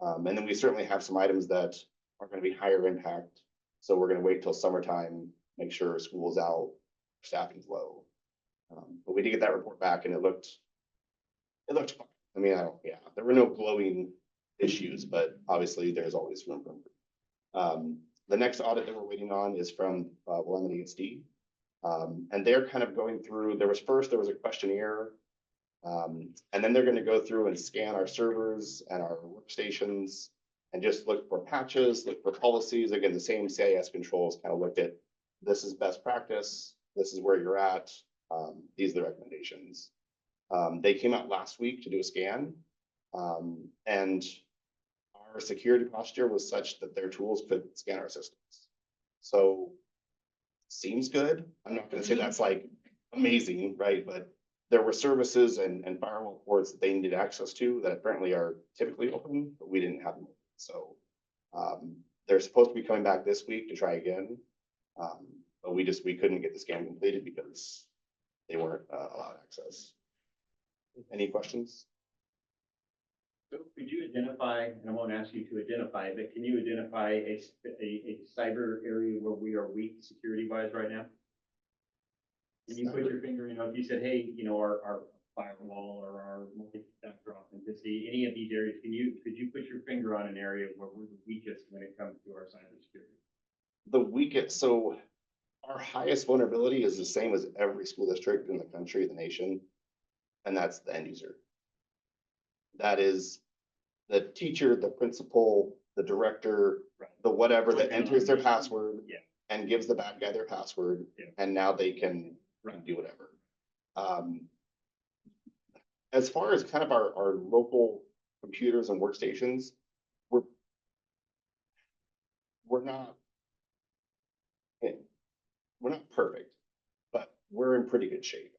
And then we certainly have some items that are gonna be higher impact. So we're gonna wait till summertime, make sure school's out, staffing's low. But we did get that report back and it looked fine. I mean, there were no glowing issues, but obviously there's always room for improvement. The next audit that we're waiting on is from Willamette ESD. And they're kind of going through, there was a questionnaire. And then they're gonna go through and scan our servers and our workstations and just look for patches, look for policies. Again, the same CIS controls kind of looked at, this is best practice, this is where you're at, these are the recommendations. They came out last week to do a scan. And our security posture was such that their tools could scan our systems. So seems good. I'm not gonna say that's like amazing, right? But there were services and firewall ports that they needed access to that apparently are typically open, but we didn't have them. So they're supposed to be coming back this week to try again. But we couldn't get the scan completed because they weren't allowed access. Any questions? So could you identify, and I won't ask you to identify, but can you identify a cyber area where we are weak security wise right now? Can you put your finger, if you said, hey, our firewall or our multi-factor authenticity, any of these areas, could you put your finger on an area where we're the weakest when it comes to our cybersecurity? The weakest, so our highest vulnerability is the same as every school district in the country, the nation, and that's the end user. That is the teacher, the principal, the director, the whatever that enters their password and gives the bad guy their password, and now they can do whatever. As far as kind of our local computers and workstations, we're not perfect, but we're in pretty good shape.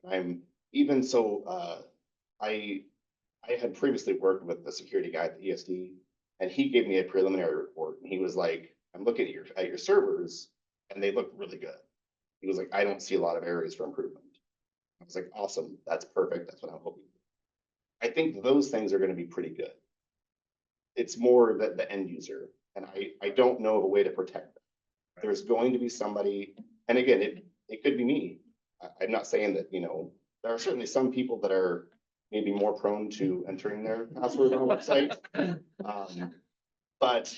I had previously worked with the security guy at the ESD, and he gave me a preliminary report, and he was like, I'm looking at your servers, and they look really good. He was like, I don't see a lot of areas for improvement. I was like, awesome, that's perfect, that's what I'm hoping. I think those things are gonna be pretty good. It's more the end user, and I don't know of a way to protect them. There's going to be somebody, and again, it could be me. I'm not saying that, there are certainly some people that are maybe more prone to entering their password on a website. But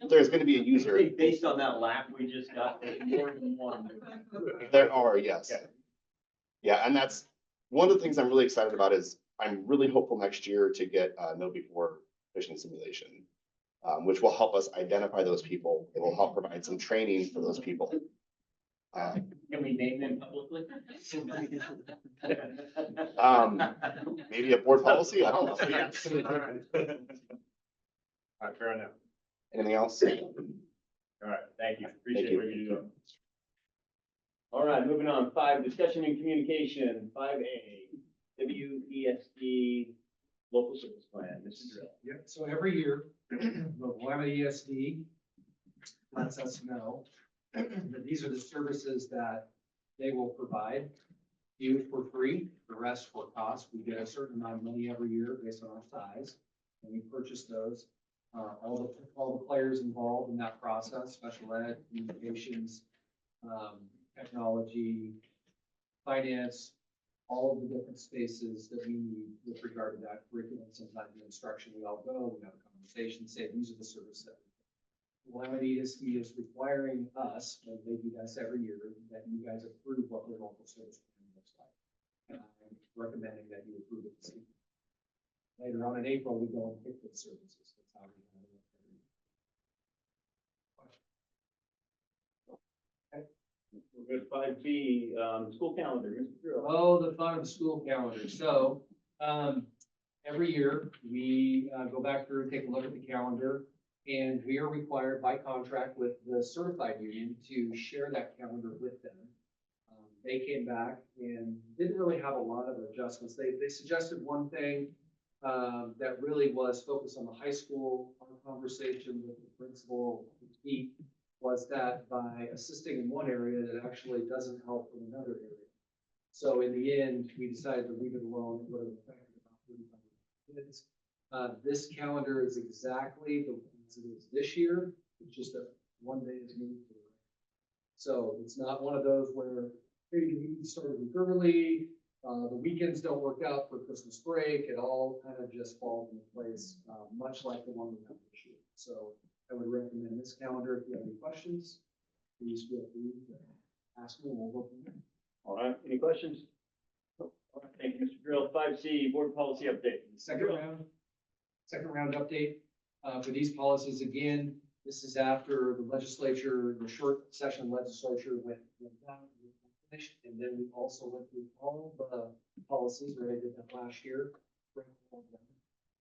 there's gonna be a user. Based on that laugh we just got, there's more than one. There are, yes. Yeah, and that's one of the things I'm really excited about is I'm really hopeful next year to get know before phishing simulation, which will help us identify those people. It will help provide some training for those people. Can we name them publicly? Maybe a board policy, I don't know. All right, fair enough. Anything else? All right, thank you. Appreciate you. what you're doing. All right, moving on. 5, discussion and communication. 5A, WESD local service plan. Mr. Drill. Yep, so every year, the Willamette ESD lets us know that these are the services that they will provide you for free, the rest for cost. We get a certain amount of money every year based on our size, and we purchase those. All the players involved in that process, special ed, communications, technology, finance, all of the different spaces that we need with regard to that curriculum. Sometimes in instruction, we all go, we have a conversation, say, these are the services that Willamette ESD is requiring us, and they do this every year, that you guys approve what their local service plan looks like. And I'm recommending that you approve it this evening. Later on in April, we go and pick the services. That's how we handle it. We're good. 5B, school calendar. Mr. Drill. Oh, the fun of the school calendar. So, every year we go back through and take a look at the calendar, and we are required by contract with the certified union to share that calendar with them. They came back and didn't really have a lot of adjustments. They suggested one thing that really was focused on the high school. Our conversation with the principal, Pete, was that by assisting in one area, that actually doesn't help in another area. So in the end, we decided to leave it alone. It would have affected about 35 kids. This calendar is exactly the, as it is this year, it's just that one day is moved to the right. So it's not one of those where, hey, the meeting started early, the weekends don't work out for Christmas break, it all kind of just falls into place, much like the one we have this year. So I would recommend this calendar. If you have any questions, please feel free to ask me, and we'll go from there. All right, any questions? All right, thank you, Mr. Drill. 5C, board policy update. Second round update, for these policies, again, this is after the legislature, the short session legislature went down, finished, and then we also went through all the policies, right, I did that last year.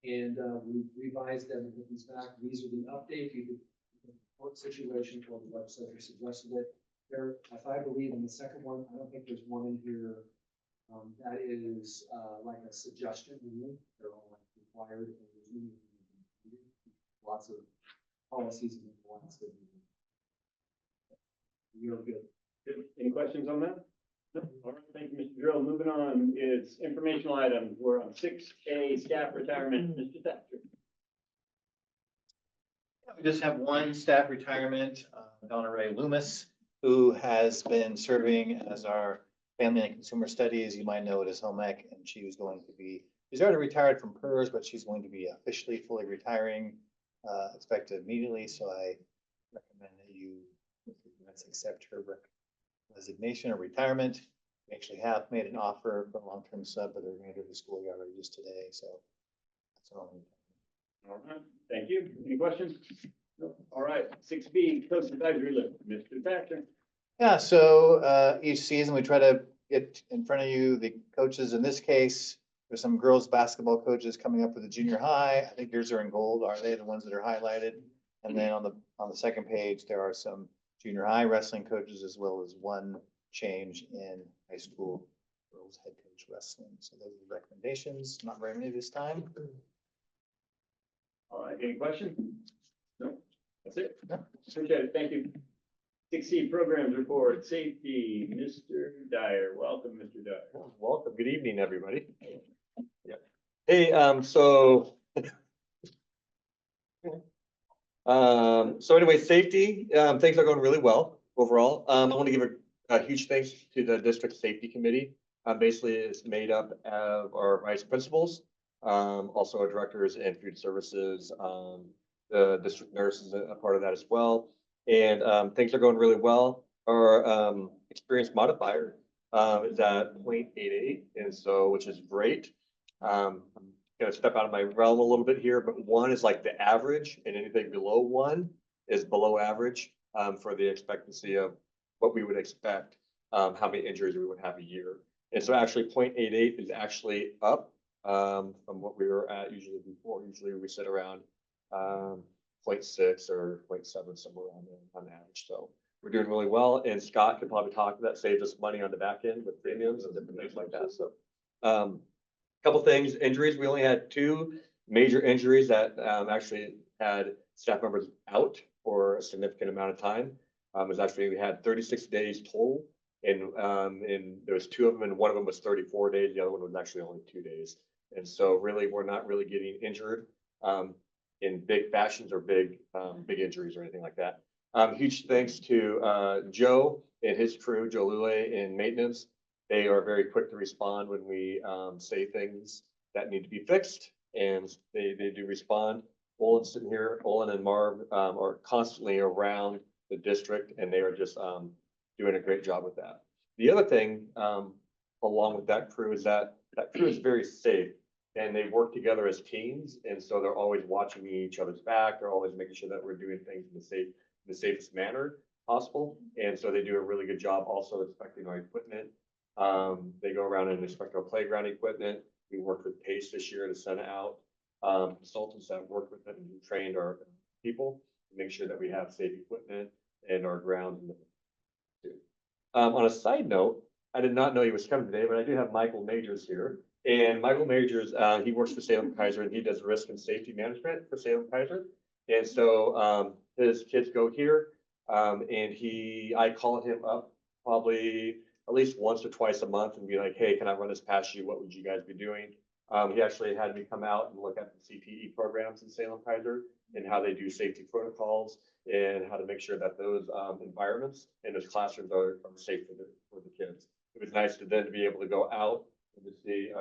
And, we revised them and put these back, these are the updates, the court situation, or the legislature suggested it. There, if I believe in the second one, I don't think there's one in here, that is, like a suggestion, they're all like required. And there's lots of policies and lots of. You're good. Good. Any questions on that? No? All right, thank you, Mr. Drill. Moving on is informational items. We're on 6A, staff retirement. Mr. Thatcher. We just have one staff retirement, Donna Ray Loomis, who has been serving as our family and consumer studies. You might know it as home ec, and she was going to be, she's already retired from PERS, but she's going to be officially fully retiring, effective immediately. So I recommend that you accept her resignation or retirement. We actually have made an offer for a long-term sub, but they're going to do the school year already just today. So that's all. All right, thank you. Any questions? No. All right, 6B, coach advisory list. Mr. Thatcher. Yeah, so each season we try to get in front of you, the coaches. In this case, there's some girls basketball coaches coming up with the junior high. I think yours are in gold. Are they the ones that are highlighted? And then on the second page, there are some junior high wrestling coaches, as well as one change in high school girls head coach wrestling. So those are the recommendations. Not very many this time. All right, any questions? No, that's it. Appreciate it. Thank you. 6C programs report, safety, Mr. Dyer. Welcome, Mr. Dyer. Welcome. Good evening, everybody. Yeah. Hey, so anyway, safety, things are going really well overall. I want to give a huge thanks to the district safety committee. Basically, it's made up of our vice principals, also our directors and food services. The district nurse is a part of that as well. And things are going really well. Our experience modifier is at 0.88, and so which is great. I'm gonna step out of my realm a little bit here, but 1 is like the average, and anything below 1 is below average for the expectancy of what we would expect, how many injuries we would have a year. And so actually 0.88 is actually up from what we were at usually before. Usually we sit around 0.6 or 0.7, somewhere on average. So we're doing really well. And Scott could probably talk to that, saved us money on the back end with premiums and different things like that. So couple things, injuries. We only had 2 major injuries that actually had staff members out for a significant amount of time. It was actually, we had 36 days total, and there was 2 of them, and one of them was 34 days. The other one was actually only 2 days. And so really, we're not really getting injured in big fashions or big injuries or anything like that. Huge thanks to Joe and his crew, Joe Lule in maintenance. They are very quick to respond when we say things that need to be fixed, and they do respond. Olin's sitting here, Olin and Marv are constantly around the district, and they are just doing a great job with that. The other thing along with that crew is that crew is very safe, and they work together as teams, and so they're always watching each other's back. They're always making sure that we're doing things in the safest manner possible, and so they do a really good job also inspecting our equipment. They go around and inspect our playground equipment. We worked with Pace this year to send out consultants that work with them and trained our people to make sure that we have safe equipment and our grounds. On a side note, I did not know he was coming today, but I do have Michael Majors here. And Michael Majors, he works for Salem Kaiser, and he does risk and safety management for Salem Kaiser. And so his kids go here, and I call him up probably at least once or twice a month and be like, hey, can I run this past you? What would you guys be doing? He actually had me come out and look at the CPE programs in Salem Kaiser and how they do safety protocols and how to make sure that those environments and those classrooms are safe for the kids. It was nice to then be able to go out and to see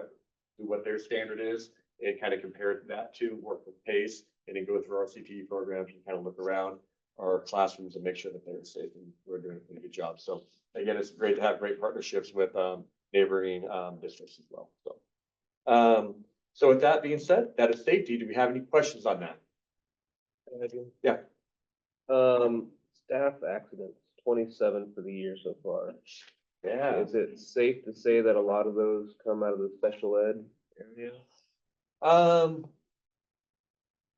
what their standard is and kind of compare that to work with PACE and then go through our CPE programs and kind of look around our classrooms and make sure that they're safe, and we're doing a good job. So again, it's great to have great partnerships with neighboring districts as well. So with that being said, that is safety. Do we have any questions on that? Yeah. Staff accidents, 27 for the year so far. Yeah. Is it safe to say that a lot of those come out of the special ed area?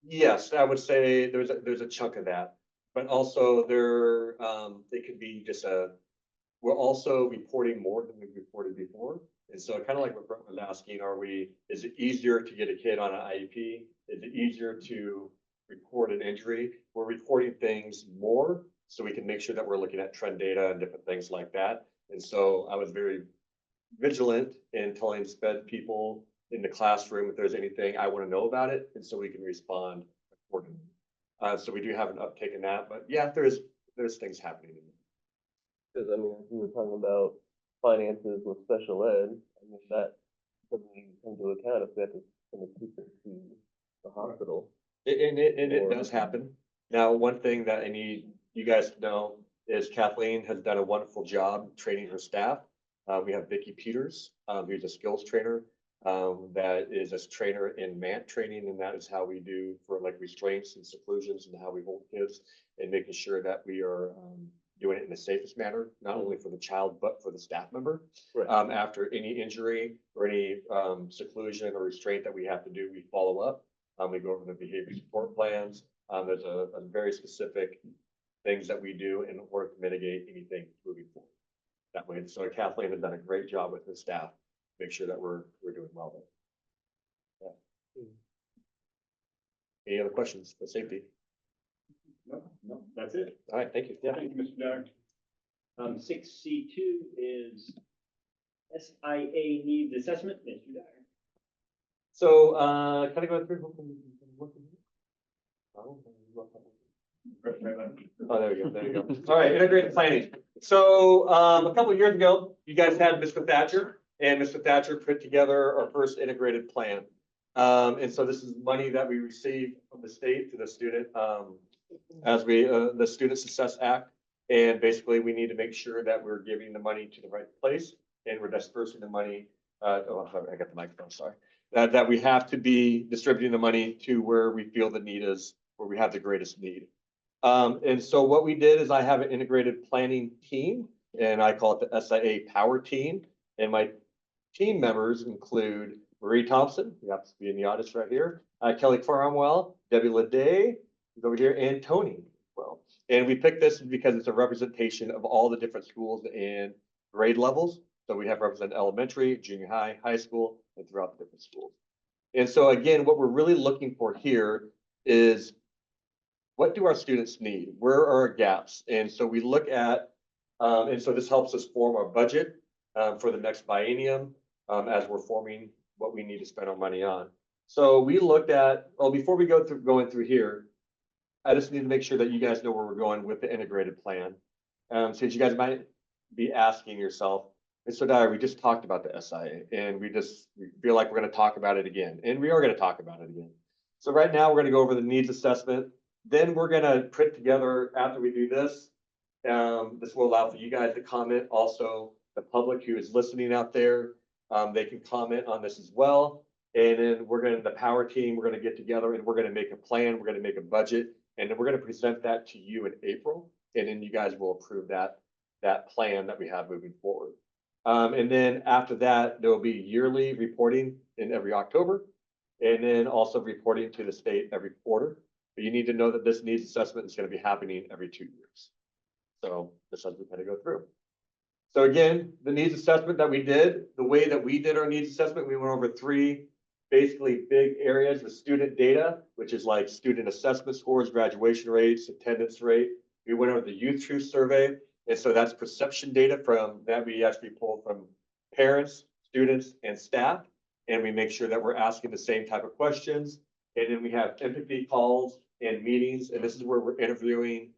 Yes, I would say there's a chunk of that, but also it could be just we're also reporting more than we reported before. And so kind of like what Brent was asking, is it easier to get a kid on an IEP? Is it easier to report an injury? We're reporting things more so we can make sure that we're looking at trend data and different things like that. And so I was very vigilant in telling SPED people in the classroom if there's anything I want to know about it, and so we can respond accordingly. So we do have an uptick in that, but yeah, there's things happening. Because I mean, we were talking about finances with special ed. I mean, that doesn't even come to account if we have to send a teacher to the hospital. And it does happen. Now, one thing that I need you guys to know is Kathleen has done a wonderful job training her staff. We have Vicki Peters, who's a skills trainer. That is a trainer in MANT training, and that is how we do for like restraints and seclusions and how we hold kids and making sure that we are doing it in the safest manner, not only for the child, but for the staff member. Right. After any injury or any seclusion or restraint that we have to do, we follow up. We go over the behavior support plans. There's a very specific things that we do in order to mitigate anything moving forward. That way, so Kathleen has done a great job with her staff. Make sure that we're doing well there. Yeah. Any other questions for safety? No, that's it. All right, thank you. Yeah. Thank you, Mr. Dyer. 6C2 is SIA needs assessment, Mr. Dyer. So, kind of go through. Oh, there we go. There you go. All right, integrated planning. So, a couple of years ago, you guys had Mr. Thatcher, and Mr. Thatcher put together our first integrated plan. And so this is money that we received from the state to the student, as the Student Success Act. And basically, we need to make sure that we're giving the money to the right place and we're dispersing the money. Oh, I got the microphone, sorry. That we have to be distributing the money to where we feel the need is, where we have the greatest need. And so what we did is I have an integrated planning team, and I call it the SIA Power Team. And my team members include Marie Thompson, who happens to be in the audience right here, Kelly Farnwell, Debbie Leday, who's over here, and Tony. Well, and we picked this because it's a representation of all the different schools and grade levels. So we have represented elementary, junior high, high school, and throughout the different schools. And so again, what we're really looking for here is what do our students need? Where are our gaps? And so we look at, and so this helps us form our budget for the next biennium as we're forming what we need to spend our money on. So we looked at, well, before we going through here, I just need to make sure that you guys know where we're going with the integrated plan. Since you guys might be asking yourself, Mr. Dyer, we just talked about the SIA and we feel like we're going to talk about it again. And we are going to talk about it again. So right now we're going to go over the needs assessment. Then we're going to put together, after we do this, this will allow for you guys to comment. Also, the public who is listening out there, they can comment on this as well. And then the power team, we're going to get together and we're going to make a plan. We're going to make a budget, and then we're going to present that to you in April. And then you guys will approve that plan that we have moving forward. And then after that, there will be yearly reporting in every October, and then also reporting to the state every quarter. But you need to know that this needs assessment is going to be happening every 2 years. So this as we kind of go through. So again, the needs assessment that we did, the way that we did our needs assessment, we went over 3 basically big areas with student data, which is like student assessment scores, graduation rates, attendance rate. We went over the youth truth survey. And so that's perception data from that we actually pulled from parents, students, and staff. and we make sure that we're asking the same type of questions. And then we have empathy calls and meetings, and this is where we're interviewing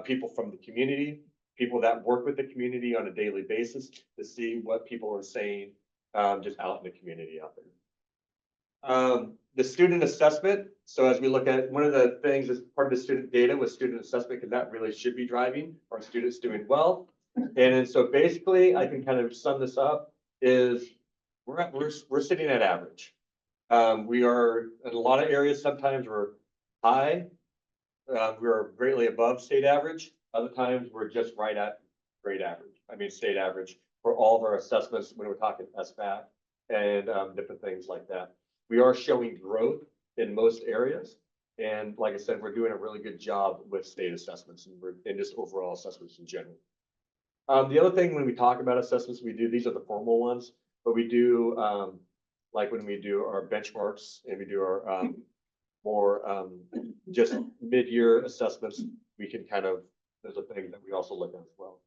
people from the community, people that work with the community on a daily basis to see what people are saying just out in the community out there. The student assessment. So as we look at one of the things as part of the student data was student assessment, because that really should be driving our students doing well. And then so basically, I can kind of sum this up is we're sitting at average. We are in a lot of areas, sometimes we're high. We're greatly above state average. Other times we're just right at grade average. I mean, state average for all of our assessments when we're talking SBAC and different things like that. We are showing growth in most areas. And like I said, we're doing a really good job with state assessments and just overall assessments in general. The other thing when we talk about assessments, we do, these are the formal ones, but we do, like when we do our benchmarks and we do our more just mid-year assessments, we can kind of, those are things that we also look at as well.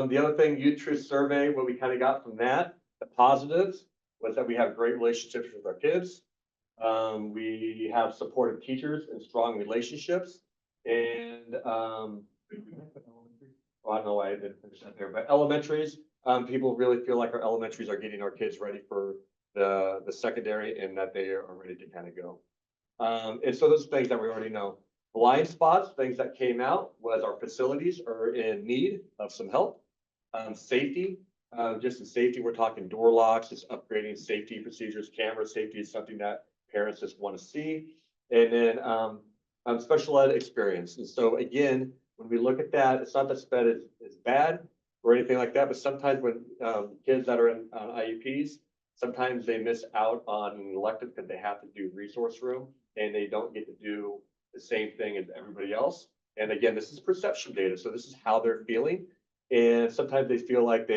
The other thing, Youth Truth Survey, what we kind of got from that, the positives was that we have great relationships with our kids. We have supportive teachers and strong relationships. And well, I don't know why I didn't finish that there, but elementaries, people really feel like our elementaries are getting our kids ready for the secondary and that they are ready to kind of go. And so those things that we already know. Blind spots, things that came out was our facilities are in need of some help. Safety, just in safety, we're talking door locks, just upgrading safety procedures, camera safety is something that parents just want to see. And then special ed experience. And so again, when we look at that, it's not that SPED is bad or anything like that, but sometimes when kids that are in IEPs, sometimes they miss out on an elective because they have to do resource room and they don't get to do the same thing as everybody else. And again, this is perception data. So this is how they're feeling. And sometimes they feel like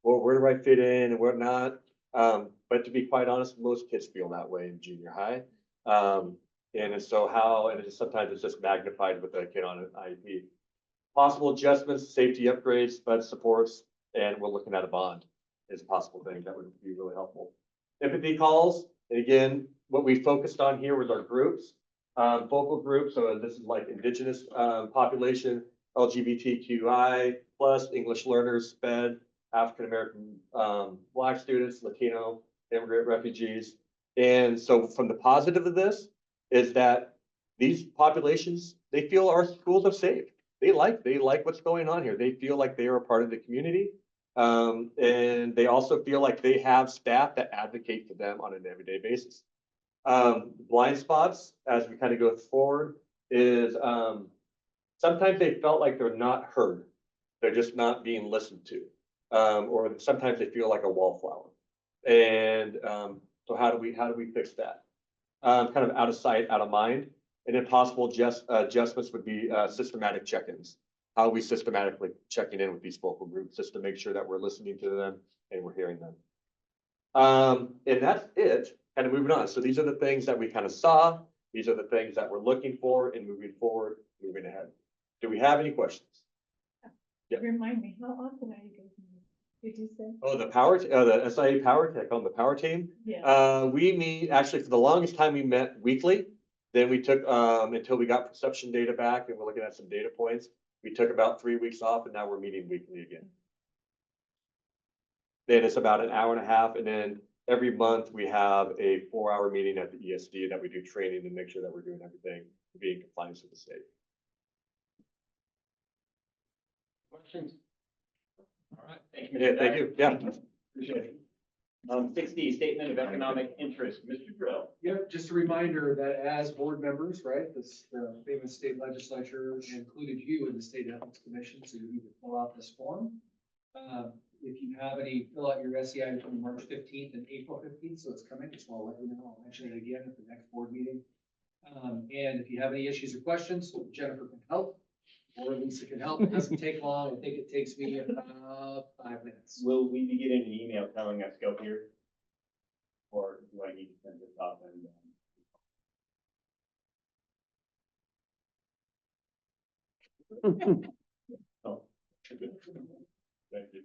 well, where do I fit in and whatnot? But to be quite honest, most kids feel that way in junior high. And so sometimes it's just magnified with a kid on an IEP. Possible adjustments, safety upgrades, SPED supports, and we're looking at a bond is a possible thing that would be really helpful. Empathy calls, and again, what we focused on here was our groups, focal groups. So this is like Indigenous population, LGBTQI plus, English learners, SPED, African American, Black students, Latino, immigrant refugees. And so from the positive of this is that these populations, they feel our schools are safe. They like what's going on here. They feel like they are a part of the community. And they also feel like they have staff that advocate for them on an everyday basis. Blind spots, as we kind of go forward, is sometimes they felt like they're not heard. They're just not being listened to. Or sometimes they feel like a wallflower. And so how do we fix that? Kind of out of sight, out of mind. And then possible adjustments would be systematic check-ins. How are we systematically checking in with these focal groups just to make sure that we're listening to them and we're hearing them. And that's it, kind of moving on. So these are the things that we kind of saw. These are the things that we're looking for and moving forward, moving ahead. Do we have any questions? Yeah. Remind me, how often are you guys meeting? Did you say? Oh, the SIA power, I call them the power team. Yeah. We meet, actually for the longest time we met weekly. Then we took, until we got perception data back and we're looking at some data points. We took about 3 weeks off and now we're meeting weekly again. Then it's about an hour and a half. And then every month we have a 4-hour meeting at the ESD that we do training to make sure that we're doing everything to be in compliance with the state. Questions? All right, thank you. Yeah, thank you. Yeah. Appreciate it. 60, statement of economic interest, Mr. Drill. Yep, just a reminder that as board members, right, the famous state legislature included you in the state ethics commission, so you need to fill out this form. If you have any, fill out your SEI between March 15th and April 15th, so it's coming, just want to let you know, I'll mention it again at the next board meeting. And if you have any issues or questions, Jennifer can help, or Lisa can help. It doesn't take long. I think it takes me about 5 minutes. Will we be getting an email telling us go here? Or do I need to send this off and? Oh. Thank you.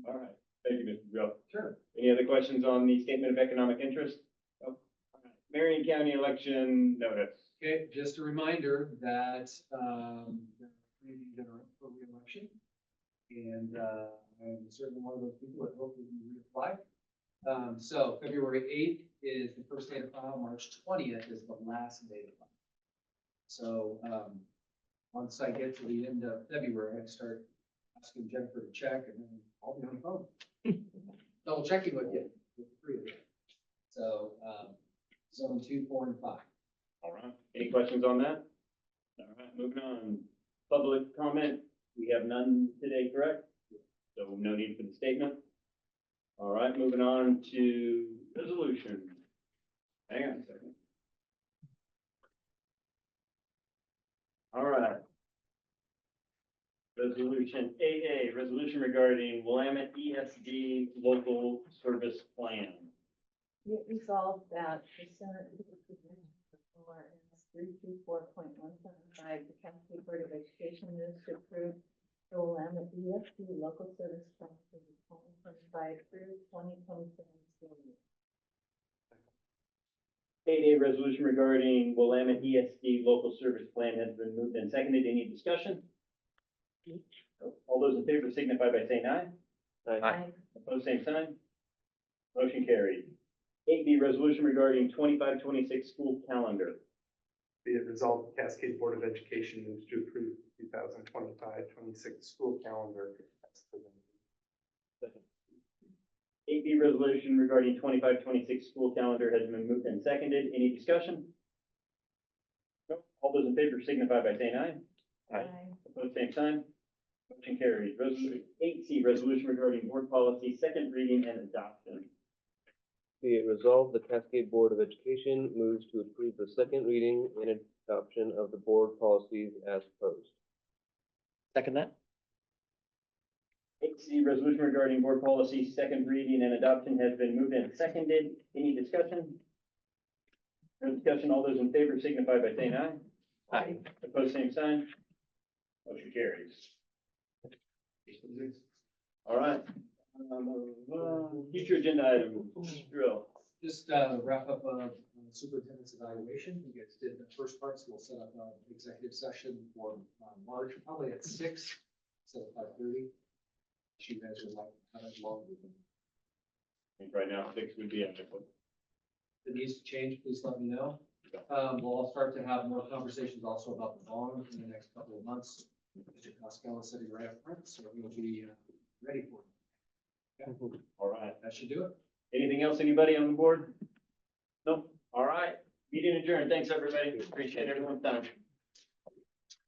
All right. Thank you, Mr. Bill. Sure. Any other questions on the statement of economic interest? Nope. All right. Marion County election notice. Okay, just a reminder that, there are 3 of you that are up for reelection. And, I'm certainly one of those people that hope that you reapply. So February 8th is the first day to file, March 20th is the last day to file. So, once I get to the end of February, I start asking Jennifer to check and then I'll be on the phone. Double checking with you, with the 3 of you. So, zone 2, 4, and 5. All right. Any questions on that? All right, moving on. Public comment. We have none today, correct? So no need for the statement. All right, moving on to resolution. Hang on a second. All right. Resolution AA, resolution regarding Willamette ESD local service plan. Be it resolved that pursuant to the provisions of ORS 324.175, the Cascade Board of Education moves to approve the Willamette ESD local service plan for the 2025 through 2027 school year. 8A, resolution regarding Willamette ESD local service plan has been moved and seconded. Any discussion? All those in favor signify by saying aye. Aye. Opposed, same sign. Motion carried. 8B, resolution regarding 25-26 school calendar. Be it resolved, the Cascade Board of Education moves to approve 2025-26 school calendar as presented. 8B, resolution regarding 25-26 school calendar has been moved and seconded. Any discussion? Nope. All those in favor signify by saying aye. Aye. Opposed, same sign. Motion carried. Resolution 8C, resolution regarding board policy, second reading and adoption. Be it resolved, the Cascade Board of Education moves to approve the second reading and adoption of the board policies as proposed. Second that? 8C, resolution regarding board policy, second reading and adoption has been moved and seconded. Any discussion? No discussion. All those in favor signify by saying aye. Aye. Opposed, same sign. Motion carries. All right. Future agenda items, drill. Just, wrap up, superintendent's evaluation. You guys did the first part, so we'll set up an executive session for, March, probably at 6, instead of 5:30. You guys would like, how long? I think right now 6 would be adequate. If it needs to change, please let me know. We'll all start to have more conversations also about the bond in the next couple of months. Mr. Costello sitting right up front, so we'll be ready for it. Okay. All right. That should do it. Anything else, anybody on the board? Nope. All right. Meeting adjourned. Thanks, everybody. Appreciate everyone's time.